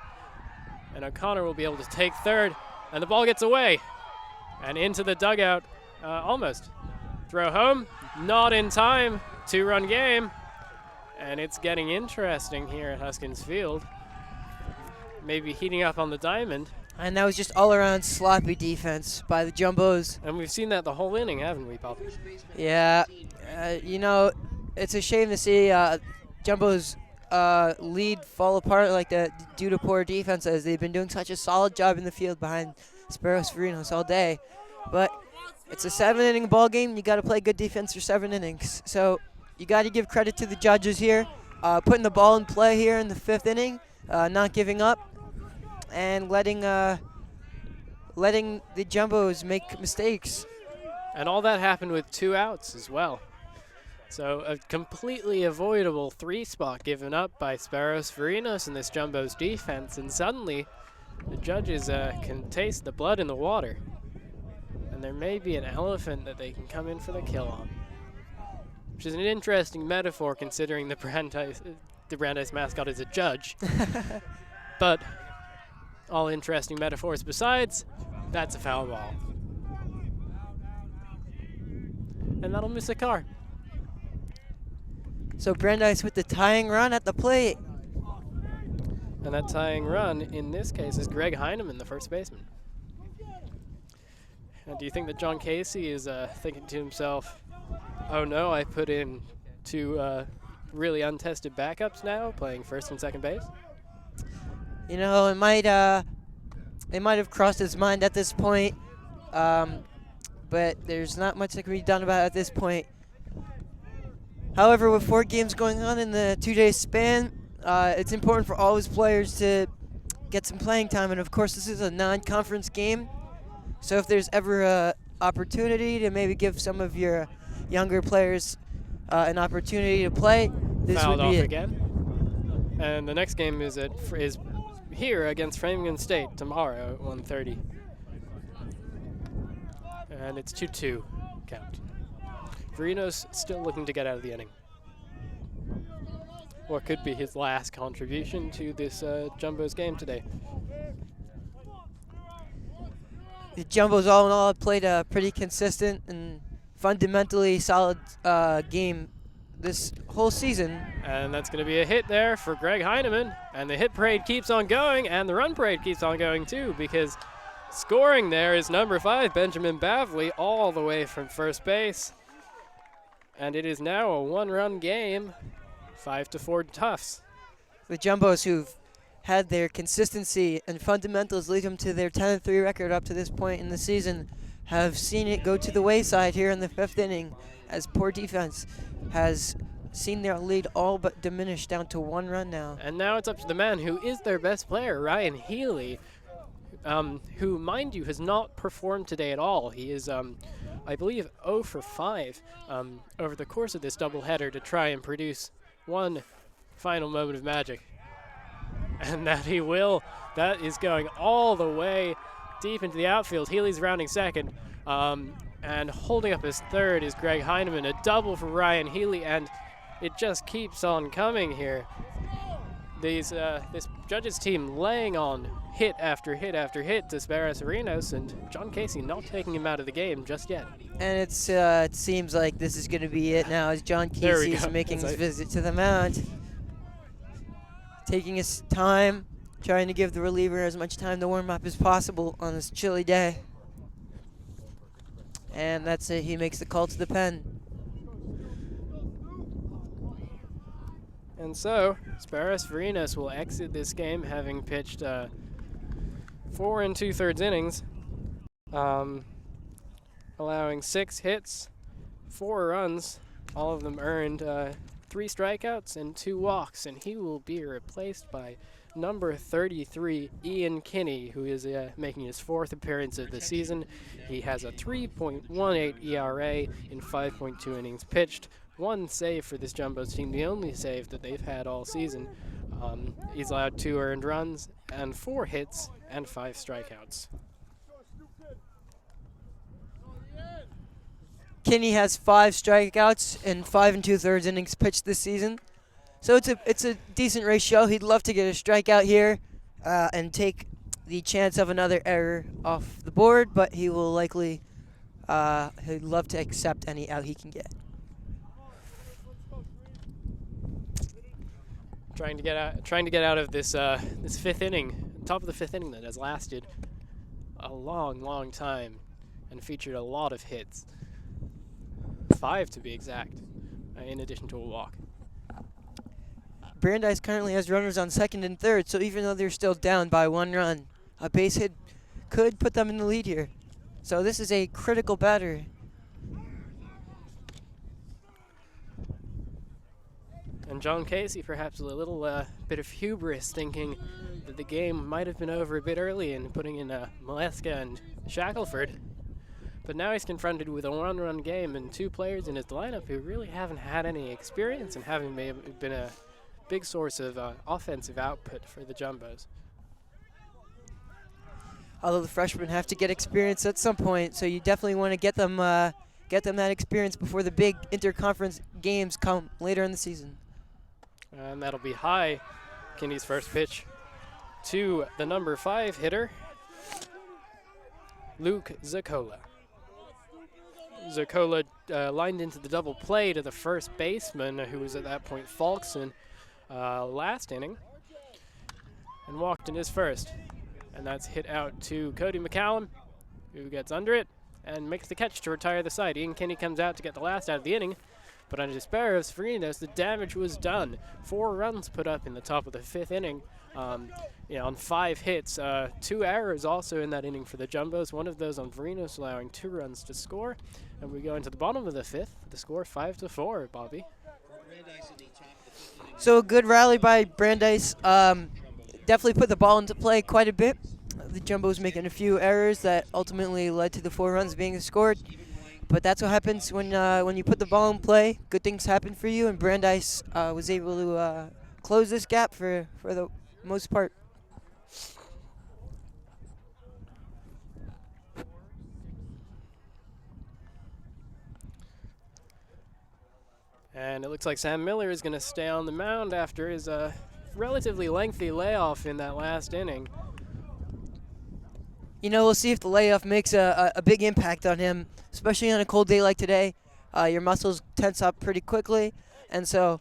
And O'Connor will be able to take third, and the ball gets away and into the dugout, almost. Throw home, not in time. 2-run game, and it's getting interesting here at Huskins Field. Maybe heating up on the diamond. And that was just all-around sloppy defense by the Jumbos. And we've seen that the whole inning, haven't we, Pop? Yeah, you know, it's a shame to see Jumbo's lead fall apart like that due to poor defense, as they've been doing such a solid job in the field behind Sparos Varenas all day. But it's a 7-inning ball game. You got to play good defense for 7 innings. So you got to give credit to the judges here, putting the ball in play here in the 5th inning, not giving up, and letting the Jumbos make mistakes. And all that happened with 2 outs as well. So a completely avoidable 3-spot given up by Sparos Varenas in this Jumbo's defense, and suddenly the judges can taste the blood in the water. And there may be an elephant that they can come in for the kill on. Which is an interesting metaphor considering the Brandeis mascot is a judge. But all interesting metaphors besides, that's a foul ball. And that'll miss a car. So Brandeis with the tying run at the plate. And that tying run, in this case, is Greg Heineman, the first baseman. And do you think that John Casey is thinking to himself, oh no, I put in 2 really untested backups now, playing first and second base? You know, it might have crossed his mind at this point, but there's not much that can be done about it at this point. However, with 4 games going on in the 2-day span, it's important for all his players to get some playing time. And of course, this is a non-conference game, so if there's ever an opportunity to maybe give some of your younger players an opportunity to play, this Fouled would be off it. again. And the next game is here against Framingham State tomorrow at 1:30. And it's 2-2 count. Varenas still looking to get out of the inning. What could be his last contribution to this Jumbo's game today. The Jumbos, all in all, have played a pretty consistent and fundamentally solid game this whole season. And that's going to be a hit there for Greg Heineman. And the hit parade keeps on going, and the run parade keeps on going too, because scoring there is number 5, Benjamin Bavley, all the way from first base. And it is now a 1-run game, 5-4 Tufts. The Jumbos, who've had their consistency and fundamentals lead them to their 10-3 record up to this point in the season, have seen it go to the wayside here in the 5th inning, as poor defense has seen their lead all but diminish down to 1 run now. And now it's up to the man who is their best player, Ryan Healy, who, mind you, has not performed today at all. He is, I believe, 0 for 5 over the course of this doubleheader to try and produce one final moment of magic. And that he will. That is going all the way deep into the outfield. Healy's rounding second. And holding up his third is Greg Heineman. A double for Ryan Healy, and it just keeps on coming here. This judges team laying on hit after hit after hit to Sparos Varenas, and John Casey not taking him out of the game just yet. And it seems like this is going to be it now, as John Casey is making his visit to the mound. Taking his time, trying to give the reliever as much time to warm up as possible on this chilly day. And that's it. He makes the call to the pen. And so, Sparos Varenas will exit this game having pitched 4 2/3 innings, allowing 6 hits, 4 runs, all of them earned, 3 strikeouts and 2 walks, and he will be replaced by number 33, Ian Kinney, who is making his 4th appearance of the season. He has a 3.18 ERA in 5.2 innings pitched. 1 save for this Jumbos team, the only save that they've had all season. He's allowed 2 earned runs and 4 hits and 5 strikeouts. Kinney has 5 strikeouts in 5 2/3 innings pitched this season. So it's a decent ratio. He'd love to get a strikeout here and take the chance of another error off the board, but he will likely he'd love to accept any out he can get. Trying to get out of this this 5th inning, top of the 5th inning that has lasted a long time and featured a lot of hits. 5 to be exact, in addition to a walk. Brandeis currently has runners on 2nd and 3rd, so even though they're still down by 1 run, a base hit could put them in the lead here. So this is a critical batter. And John Casey, perhaps with a little bit of hubris, thinking that the game might have been over a bit early and putting in Maleska and Shackelford. But now he's confronted with a 1-run game and 2 players in his lineup who really haven't had any experience and haven't been a big source of offensive output for the Jumbos. Although the freshmen have to get experience at some point, so you definitely want to get them that experience before the big interconference games come later in the season. And that'll be high. Kinney's first pitch to the number 5 hitter, Luke Zakola. Zakola lined into the double play to the first baseman, who was at that point Falkson, last inning, and walked in his first. And that's hit out to Cody McCallum, who gets under it and makes the catch to retire the side. Ian Kinney comes out to get the last out of the inning, but under despair of Sverinos, the damage was done. 4 runs put up in the top of the 5th inning. On 5 hits, 2 errors also in that inning for the Jumbos. One of those on Verinos, allowing 2 runs to score. And we go into the bottom of the 5th. The score 5-4, Bobby. So a good rally by Brandeis. Definitely put the ball into play quite a bit. The Jumbos making a few errors that ultimately led to the 4 runs being scored. But that's what happens when you put the ball in play. Good things happen for you, and Brandeis was able to close this gap for the most part. And it looks like Sam Miller is going to stay on the mound after his relatively lengthy layoff in that last inning. You know, we'll see if the layoff makes a big impact on him, especially on a cold day like today. Your muscles tense up pretty quickly, and so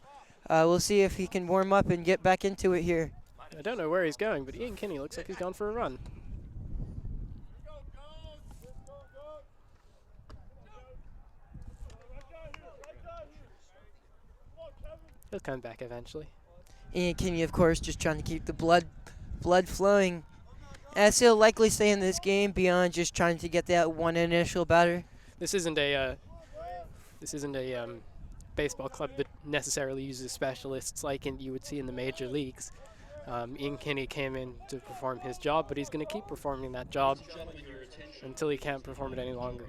we'll see if he can warm up and get back into it here. I don't know where he's going, but Ian Kinney looks like he's gone for a run. He'll come back eventually. Ian Kinney, of course, just trying to keep the blood flowing. As he'll likely stay in this game beyond just trying to get that one initial batter. This isn't a baseball club that necessarily uses specialists like you would see in the major leagues. Ian Kinney came in to perform his job, but he's going to keep performing that job until he can't perform it any longer.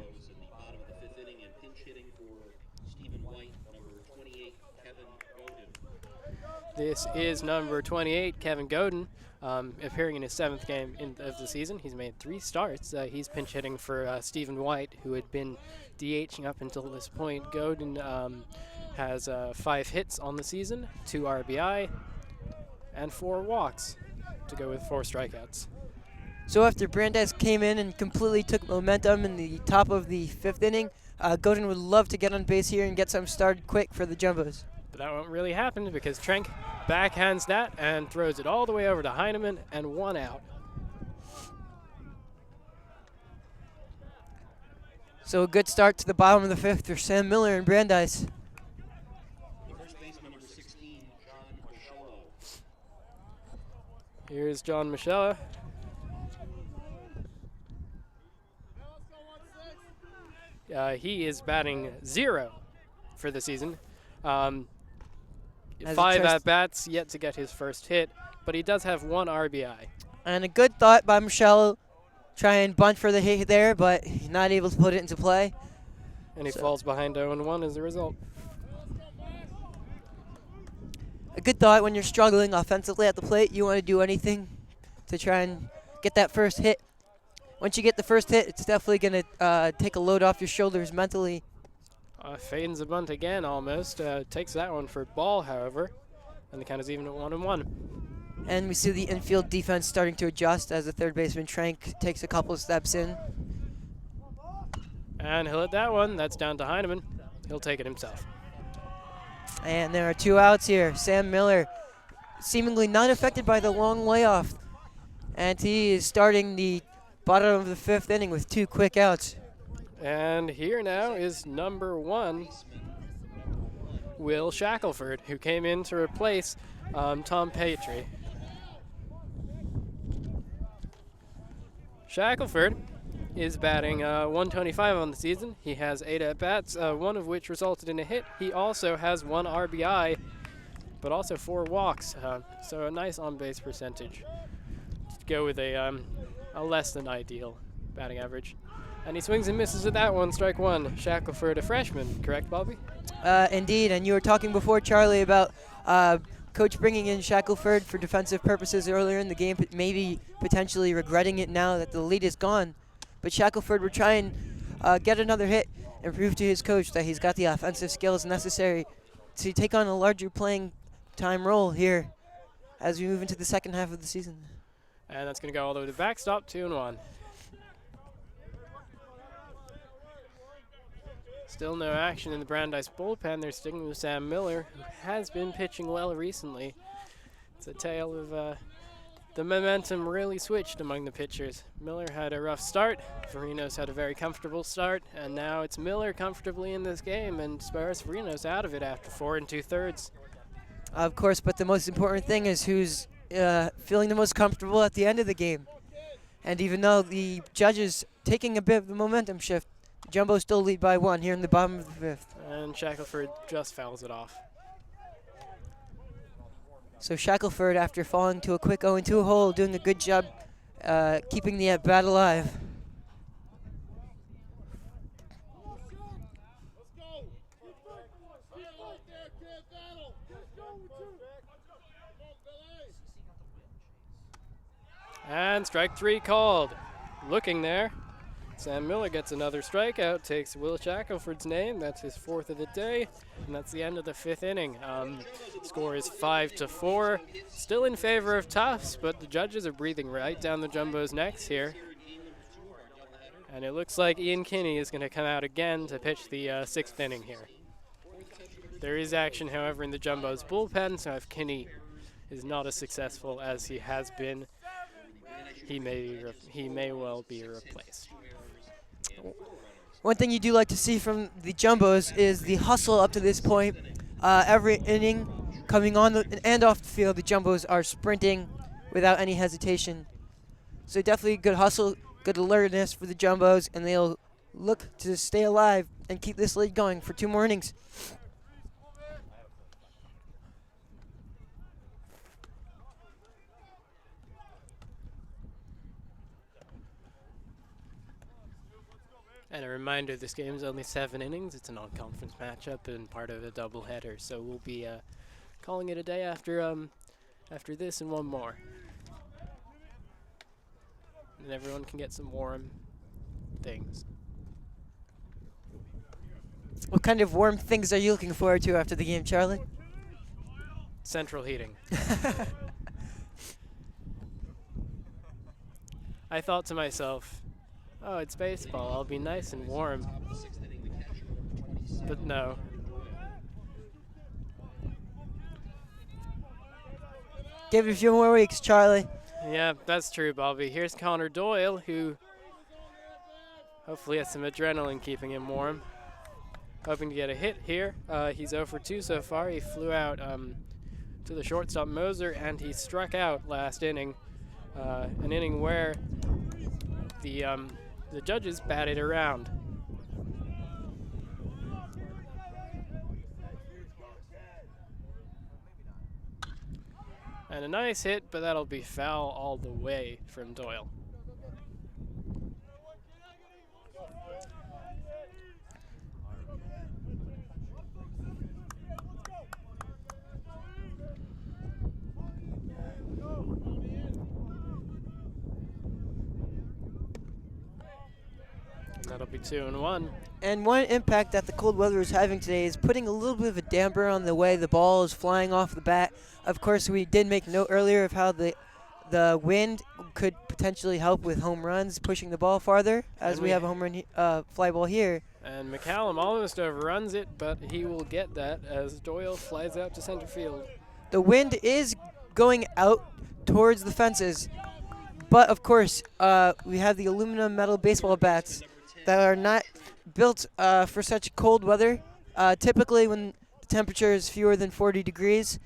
This is number 28, Kevin Godin, appearing in his 7th game of the season. He's made 3 starts. He's pinch hitting for Stephen White, who had been DHing up until this point. Godin has 5 hits on the season, 2 RBI, and 4 walks to go with 4 strikeouts. So after Brandeis came in and completely took momentum in the top of the 5th inning, Godin would love to get on base here and get some started quick for the Jumbos. But that won't really happen because Trenk backhands that and throws it all the way over to Heineman, and 1 out. So a good start to the bottom of the 5th for Sam Miller and Brandeis. Here's John Michella. He is batting 0 for the season. 5 at-bats, yet to get his first hit, but he does have 1 RBI. And a good thought by Michelle, try and bunt for the hit there, but not able to put it into play. And he So- falls behind 0-1 as a result. A good thought when you're struggling offensively at the plate. You want to do anything to try and get that first hit. Once you get the first hit, it's definitely going to take a load off your shoulders mentally. Fadens a bunt again almost. Takes that one for ball, however. And the count is even at 1-1. And we see the infield defense starting to adjust as the third baseman Trank takes a couple of steps in. And he'll hit that one. That's down to Heineman. He'll take it himself. And there are 2 outs here. Sam Miller seemingly not affected by the long layoff. And he is starting the bottom of the 5th inning with 2 quick outs. And here now is number 1, Will Shackelford, who came in to replace Tom Patry. Shackelford is batting 125 on the season. He has 8 at-bats, 1 of which resulted in a hit. He also has 1 RBI, but also 4 walks, so a nice on-base percentage. To go with a less than ideal batting average. And he swings and misses with that one, strike 1. Shackelford, a freshman, correct, Bobby? Indeed, and you were talking before, Charlie, about Coach bringing in Shackelford for defensive purposes earlier in the game, but maybe potentially regretting it now that the lead is gone. But Shackelford will try and get another hit and prove to his coach that he's got the offensive skills necessary to take on a larger playing time role here as we move into the second half of the season. And that's going to go all the way to the backstop, 2-1. Still no action in the Brandeis bullpen. They're sticking with Sam Miller, who has been pitching well recently. It's a tale of the momentum really switched among the pitchers. Miller had a rough start. Verinos had a very comfortable start, and now it's Miller comfortably in this game, and Sparrows Verinos out of it after 4 2/3. Of course, but the most important thing is who's feeling the most comfortable at the end of the game. And even though the judges taking a bit of the momentum shift, Jumbo still lead by 1 here in the bottom of the 5th. And Shackelford just fouls it off. So Shackelford, after falling to a quick 0-2 hole, doing a good job keeping the at-bat alive. And strike 3 called. Looking there. Sam Miller gets another strikeout, takes Will Shackelford's name. That's his 4th of the day, and that's the end of the 5th inning. Score is 5-4. Still in favor of Tufts, but the judges are breathing right down the Jumbo's necks here. And it looks like Ian Kinney is going to come out again to pitch the 6th inning here. There is action, however, in the Jumbo's bullpen, so if Kinney is not as successful as he has been, he may well be replaced. One thing you do like to see from the Jumbos is the hustle up to this point. Every inning, coming on and off the field, the Jumbos are sprinting without any hesitation. So definitely good hustle, good alertness for the Jumbos, and they'll look to stay alive and keep this lead going for 2 more innings. And a reminder, this game is only 7 innings. It's a non-conference matchup and part of a doubleheader, so we'll be calling it a day after this and one more. And everyone can get some warm things. What kind of warm things are you looking forward to after the game, Charlie? Central heating. I thought to myself, oh, it's baseball. I'll be nice and warm. But no. Give it a few more weeks, Charlie. Yeah, that's true, Bobby. Here's Connor Doyle, who hopefully has some adrenaline keeping him warm. Hoping to get a hit here. He's 0 for 2 so far. He flew out to the shortstop Moser, and he struck out last inning. An inning where the judges batted around. And a nice hit, but that'll be foul all the way from Doyle. That'll be 2-1. And one impact that the cold weather is having today is putting a little bit of a damper on the way the ball is flying off the bat. Of course, we did make note earlier of how the wind could potentially help with home runs, pushing the ball farther, as And we have a home run fly ball here. And McCallum almost overruns it, but he will get that as Doyle flies out to center field. The wind is going out towards the fences, but of course, we have the aluminum metal baseball bats that are not built for such cold weather. Typically, when the temperature is fewer than 40 degrees,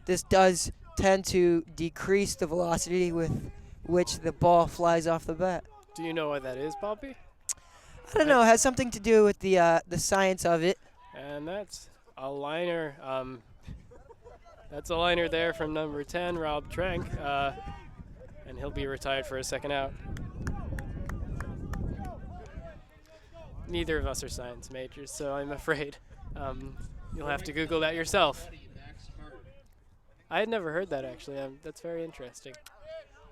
this does tend to decrease the velocity with which the ball flies off the bat. Do you know what that is, Bobby? I don't know. It has something to do with the science of it. And that's a liner. That's a liner there from number 10, Rob Trank, and he'll be retired for a second out. Neither of us are science majors, so I'm afraid you'll have to Google that yourself. I had never heard that, actually. That's very interesting.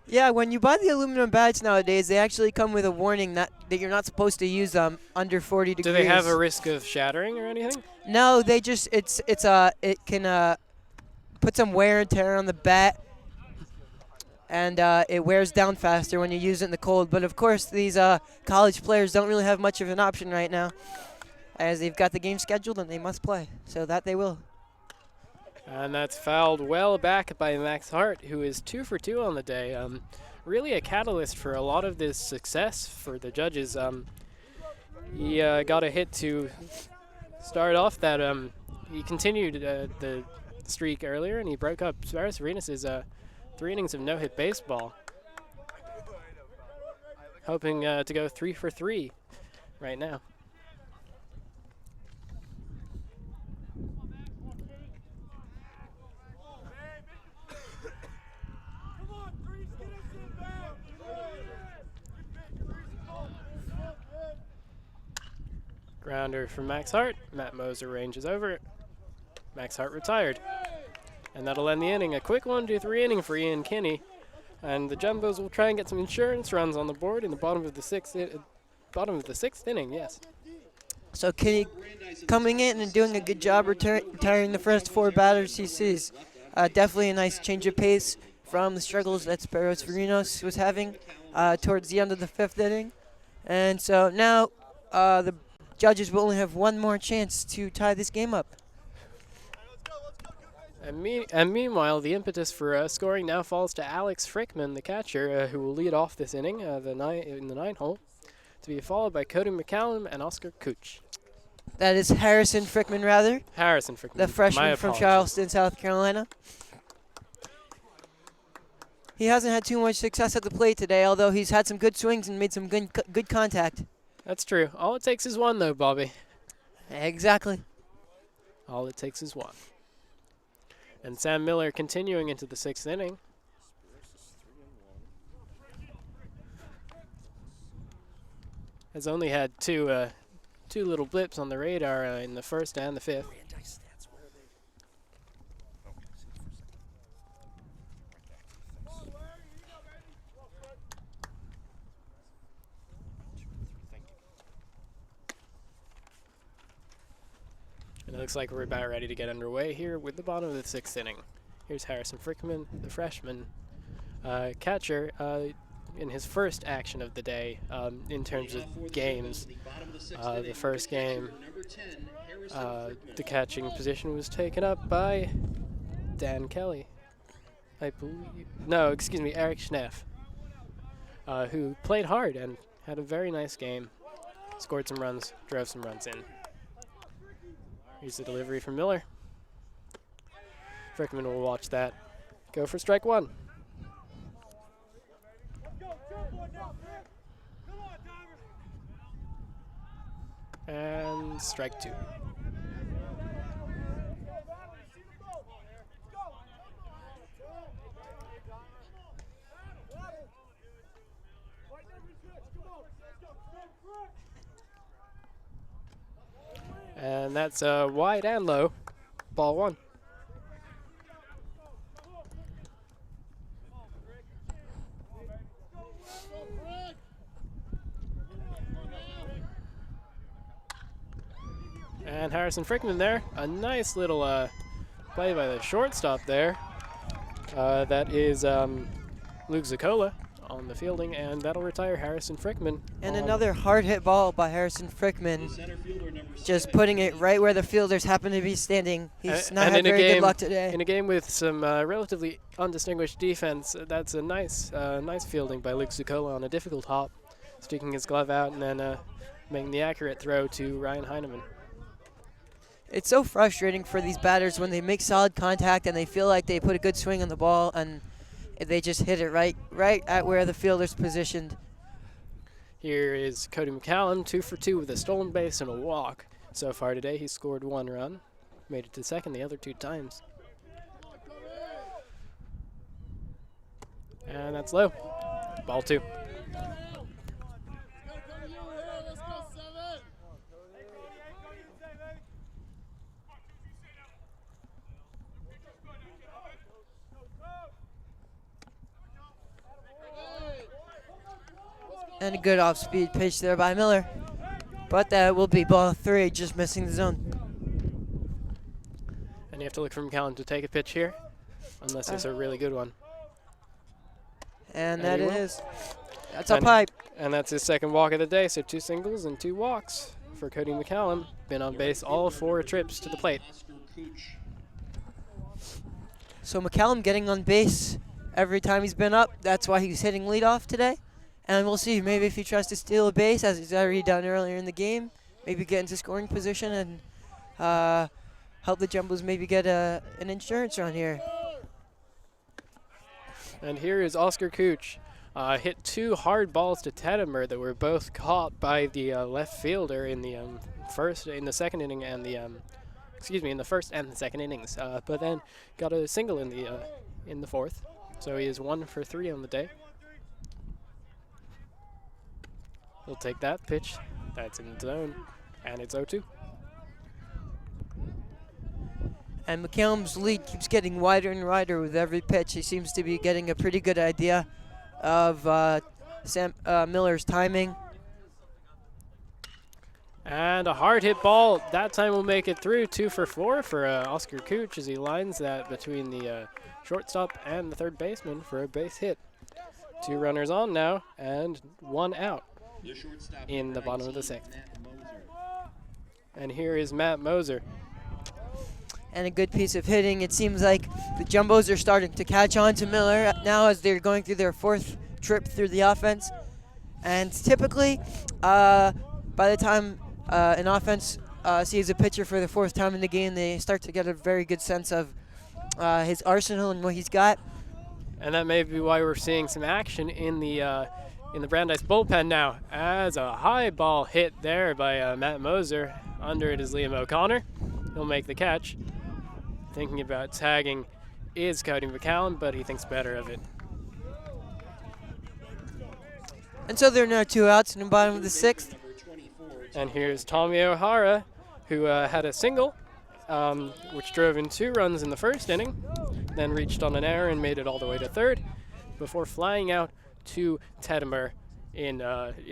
Yeah, when you buy the aluminum bats nowadays, they actually come with a warning that you're not supposed to use them under 40 degrees. Do they have a risk of shattering or anything? No, they just it can put some wear and tear on the bat, and it wears down faster when you use it in the cold. But of course, these college players don't really have much of an option right now, as they've got the game scheduled and they must play, so that they will. And that's fouled well back by Max Hart, who is 2 for 2 on the day. Really a catalyst for a lot of this success for the judges. He got a hit to start off that. He continued the streak earlier, and he broke up Sparis Arenas' 3 innings of no-hit baseball. Hoping to go 3 for 3 right now. Grounder from Max Hart. Matt Moser ranges over it. Max Hart retired. And that'll end the inning. A quick 1-2-3 inning for Ian Kinney. And the Jumbos will try and get some insurance runs on the board in the bottom of the sixth inning, yes. So Kinney coming in and doing a good job retiring the first 4 batters he sees. Definitely a nice change of pace from the struggles that Sparos Verinos was having towards the end of the 5th inning. And so now the judges will only have one more chance to tie this game up. And meanwhile, the impetus for scoring now falls to Alex Frickman, the catcher, who will lead off this inning in the 9th hole, to be followed by Cody McCallum and Oscar Cooch. That is Harrison Frickman, rather. Harrison Frickman. The freshman from Charleston, South Carolina. He hasn't had too much success at the plate today, although he's had some good swings and made some good contact. That's true. All it takes is one, though, Bobby. Exactly. All it takes is one. And Sam Miller continuing into the 6th inning. Has only had two little blips on the radar in the 1st and the 5th. And it looks like we're about ready to get underway here with the bottom of the 6th inning. Here's Harrison Frickman, the freshman catcher, in his first action of the day in terms of games. The first game, the catching position was taken up by Dan Kelly. I believe, no, excuse me, Eric Schneff, who played hard and had a very nice game, scored some runs, drove some runs in. Here's the delivery from Miller. Frickman will watch that. Go for strike 1. And strike 2. And that's wide and low. Ball one. And Harrison Frickman there. A nice little play by the shortstop there. That is Luke Zakola on the fielding, and that'll retire Harrison Frickman. And another hard hit ball by Harrison Frickman, just putting it right where the fielders happen to be standing. He's not had very good luck today. In a game with some relatively undistinguished defense, that's a nice fielding by Luke Zakola on a difficult hop, sticking his glove out and then making the accurate throw to Ryan Heineman. It's so frustrating for these batters when they make solid contact and they feel like they put a good swing on the ball and they just hit it right at where the fielder's positioned. Here is Cody McCallum, 2 for 2 with a stolen base and a walk. So far today, he scored 1 run, made it to second the other 2 times. And that's low. Ball 2. And a good off-speed pitch there by Miller. But that will be ball 3, just missing the zone. And you have to look for McCallum to take a pitch here, unless it's a really good one. And that it is. That's up high. And that's his second walk of the day, so 2 singles and 2 walks for Cody McCallum. Been on base all 4 trips to the plate. So McCallum getting on base every time he's been up. That's why he's hitting leadoff today. And we'll see, maybe if he tries to steal a base, as he's already done earlier in the game, maybe get into scoring position and help the Jumbos maybe get an insurance run here. And here is Oscar Cooch. Hit 2 hard balls to Tedimer that were both caught by the left fielder in the in the second inning and the in the first and the second innings. But then got a single in the fourth, so he is 1 for 3 on the day. He'll take that pitch. That's in the zone, and it's 0-2. And McCallum's lead keeps getting wider and wider with every pitch. He seems to be getting a pretty good idea of Miller's timing. And a hard hit ball. That time will make it through. 2 for 4 for Oscar Cooch as he lines that between the shortstop and the third baseman for a base hit. 2 runners on now and 1 out in the bottom of the 6th. And here is Matt Moser. And a good piece of hitting. It seems like the Jumbos are starting to catch on to Miller now as they're going through their 4th trip through the offense. And typically, by the time an offense sees a pitcher for the 4th time in the game, they start to get a very good sense of his arsenal and what he's got. And that may be why we're seeing some action in the Brandeis bullpen now, as a high ball hit there by Matt Moser. Under it is Liam O'Connor. He'll make the catch. Thinking about tagging is Cody McCallum, but he thinks better of it. And so there are now 2 outs in the bottom of the 6th. And here's Tommy O'Hara, who had a single, which drove in 2 runs in the first inning, then reached on an error and made it all the way to third, before flying out to Tedimer in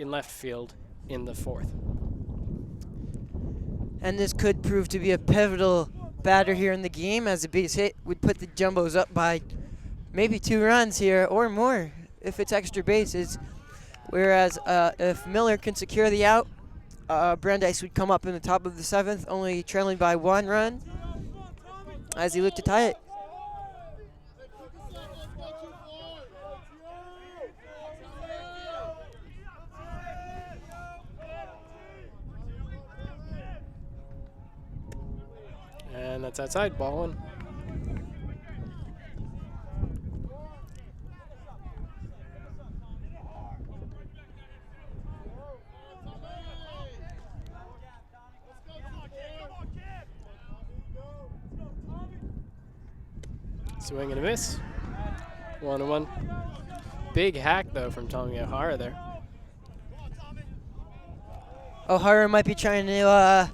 left field in the 4th. And this could prove to be a pivotal batter here in the game, as a base hit would put the Jumbos up by maybe 2 runs here or more if it's extra bases. Whereas if Miller can secure the out, Brandeis would come up in the top of the 7th, only trailing by 1 run as he looked to tie it. And that's outside, ball 1. Swing and a miss. 1-1. Big hack, though, from Tommy O'Hara there. O'Hara might be trying to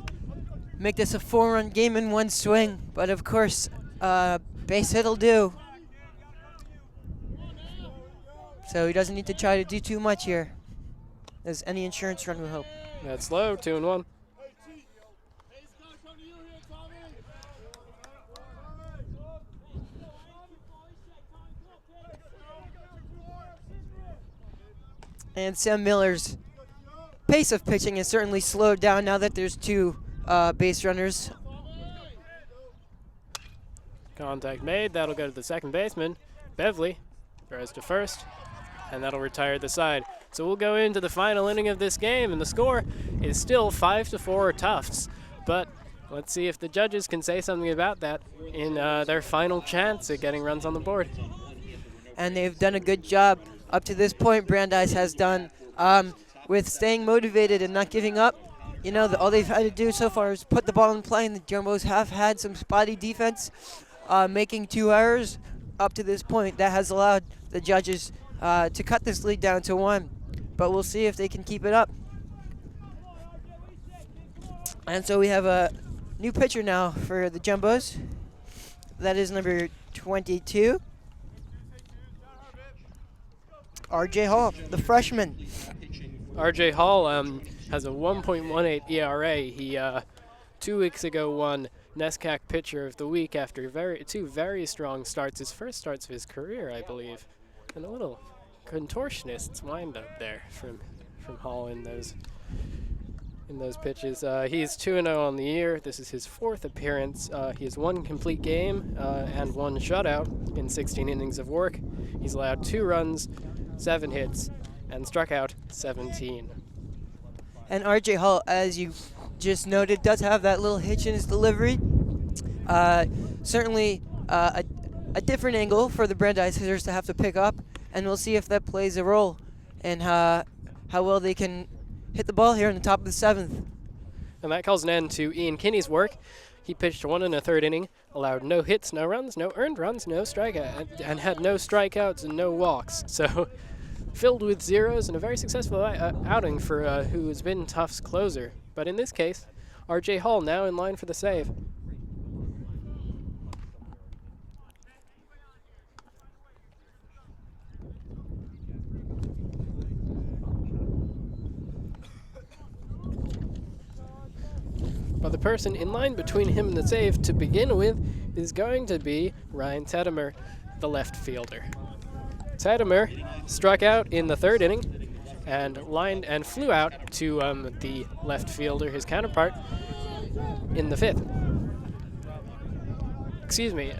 make this a 4-run game in one swing. But of course, base hit'll do. So he doesn't need to try to do too much here, as any insurance run will help. That's low, 2-1. And Sam Miller's pace of pitching has certainly slowed down now that there's 2 base runners. Contact made. That'll go to the second baseman. Beverly throws to first, and that'll retire the side. So we'll go into the final inning of this game, and the score is still 5-4 Tufts. But let's see if the judges can say something about that in their final chance at getting runs on the board. And they've done a good job up to this point. Brandeis has done with staying motivated and not giving up. You know, all they've had to do so far is put the ball in play, and the Jumbos have had some spotty defense, making 2 errors up to this point. That has allowed the judges to cut this lead down to 1. But we'll see if they can keep it up. And so we have a new pitcher now for the Jumbos. That is number 22. R.J. Hall, the freshman. R.J. Hall has a 1.18 ERA. He 2 weeks ago won NESCAC Pitcher of the Week after 2 very strong starts. His first starts of his career, I believe. And a little contortionist's wind-up there from Hall in those pitches. He's 2-0 on the year. This is his 4th appearance. He has 1 complete game and 1 shutout in 16 innings of work. He's allowed 2 runs, 7 hits, and struck out 17. And R.J. Hall, as you just noted, does have that little hitch in his delivery. Certainly a different angle for the Brandeis hitters to have to pick up, and we'll see if that plays a role in how well they can hit the ball here in the top of the 7th. And that calls an end to Ian Kinney's work. He pitched 1 1/3 inning, allowed no hits, no runs, no earned runs, no strikeout, and had no strikeouts and no walks. So filled with zeros and a very successful outing for who has been Tufts' closer. But in this case, R.J. Hall now in line for the save. But the person in line between him and the save to begin with is going to be Ryan Tedimer, the left fielder. Tedimer struck out in the 3rd inning and flew out to the left fielder, his counterpart, in the 5th. Excuse me.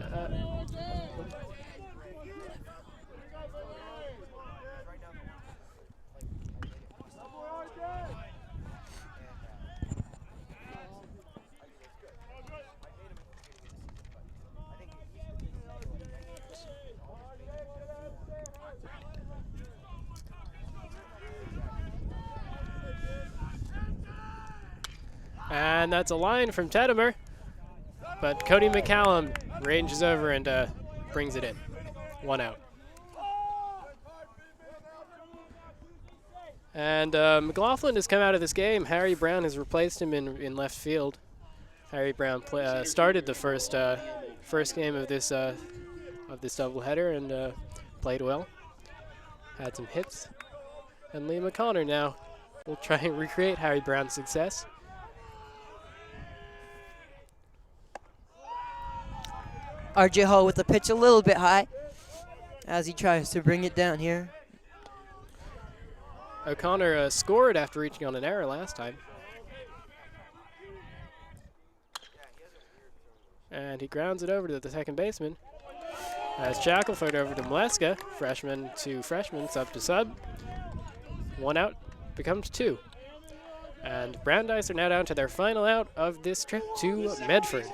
And that's a line from Tedimer, but Cody McCallum ranges over and brings it in. 1 out. And McLaughlin has come out of this game. Harry Brown has replaced him in left field. Harry Brown started the first game of this doubleheader and played well. Had some hits. And Liam O'Connor now will try and recreate Harry Brown's success. R.J. Hall with the pitch a little bit high as he tries to bring it down here. O'Connor scored after reaching on an error last time. And he grounds it over to the second baseman. As Shackelford over to Mleska, freshman to freshman, sub to sub. 1 out becomes 2. And Brandeis are now down to their final out of this trip to Medford.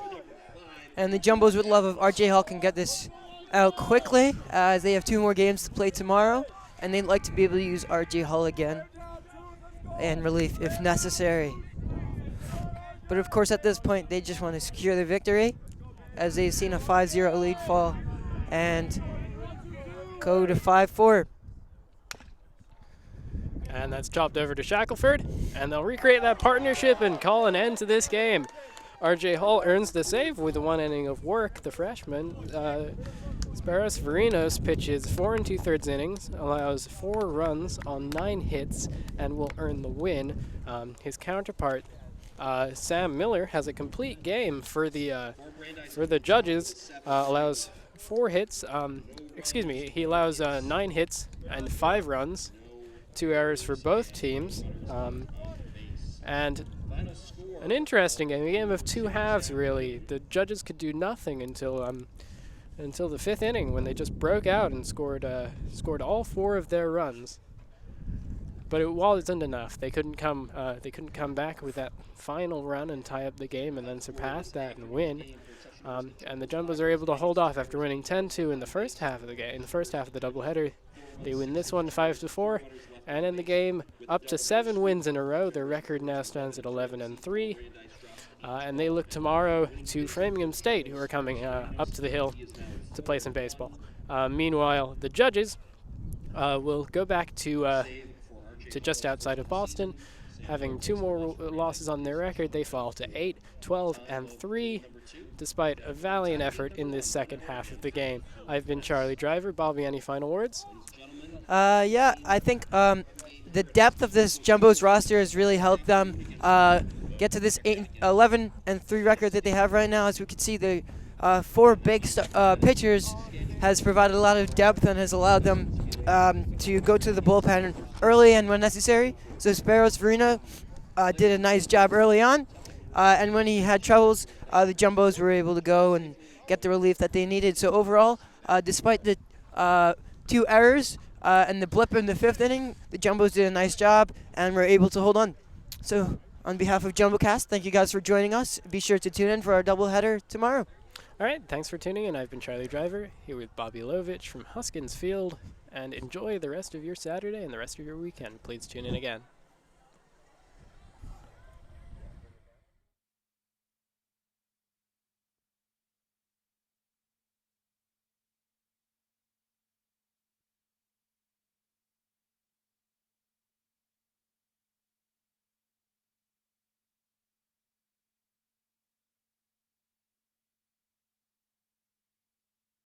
And the Jumbos would love if R.J. Hall can get this out quickly, as they have 2 more games to play tomorrow, and they'd like to be able to use R.J. Hall again in relief if necessary. But of course, at this point, they just want to secure the victory, as they've seen a 5-0 lead fall and go to 5-4. And that's chopped over to Shackelford, and they'll recreate that partnership and call an end to this game. R.J. Hall earns the save with one inning of work. The freshman, Sparos Verinos, pitches 4 2/3 innings, allows 4 runs on 9 hits, and will earn the win. His counterpart, Sam Miller, has a complete game for the Judges. Allows 4 hits. He allows 9 hits and 5 runs, 2 errors for both teams, and an interesting game, a game of 2 halves, really. The Judges could do nothing until the 5th inning, when they just broke out and scored all 4 of their runs. But it wasn't enough. They couldn't come back with that final run and tie up the game, and then surpass that and win. And the Jumbos are able to hold off after winning 10-2 in the first half of the game. In the first half of the doubleheader, they win this one 5-4, and in the game up to 7 wins in a row. Their record now stands at 11-3, and they look tomorrow to Framingham State, who are coming up to the hill to play some baseball. Meanwhile, the Judges will go back to just outside of Boston, having 2 more losses on their record. They fall to 8-12-3, despite a valiant effort in this second half of the game. I've been Charlie Driver. Bobby, any final words? Yeah, I think the depth of this Jumbo's roster has really helped them get to this 11-3 record that they have right now. As we can see, the 4 big pitchers has provided a lot of depth and has allowed them to go to the bullpen early and when necessary. So Sparos Verino did a nice job early on, and when he had troubles, the Jumbos were able to go and get the relief that they needed. So overall, despite the 2 errors and the blip in the 5th inning, the Jumbos did a nice job and were able to hold on. So on behalf of JumboCast, thank you guys for joining us. Be sure to tune in for our doubleheader tomorrow. All right, thanks for tuning in. I've been Charlie Driver, here with Bobby Lovich from Huskins Field, and enjoy the rest of your Saturday and the rest of your weekend. Please tune in again.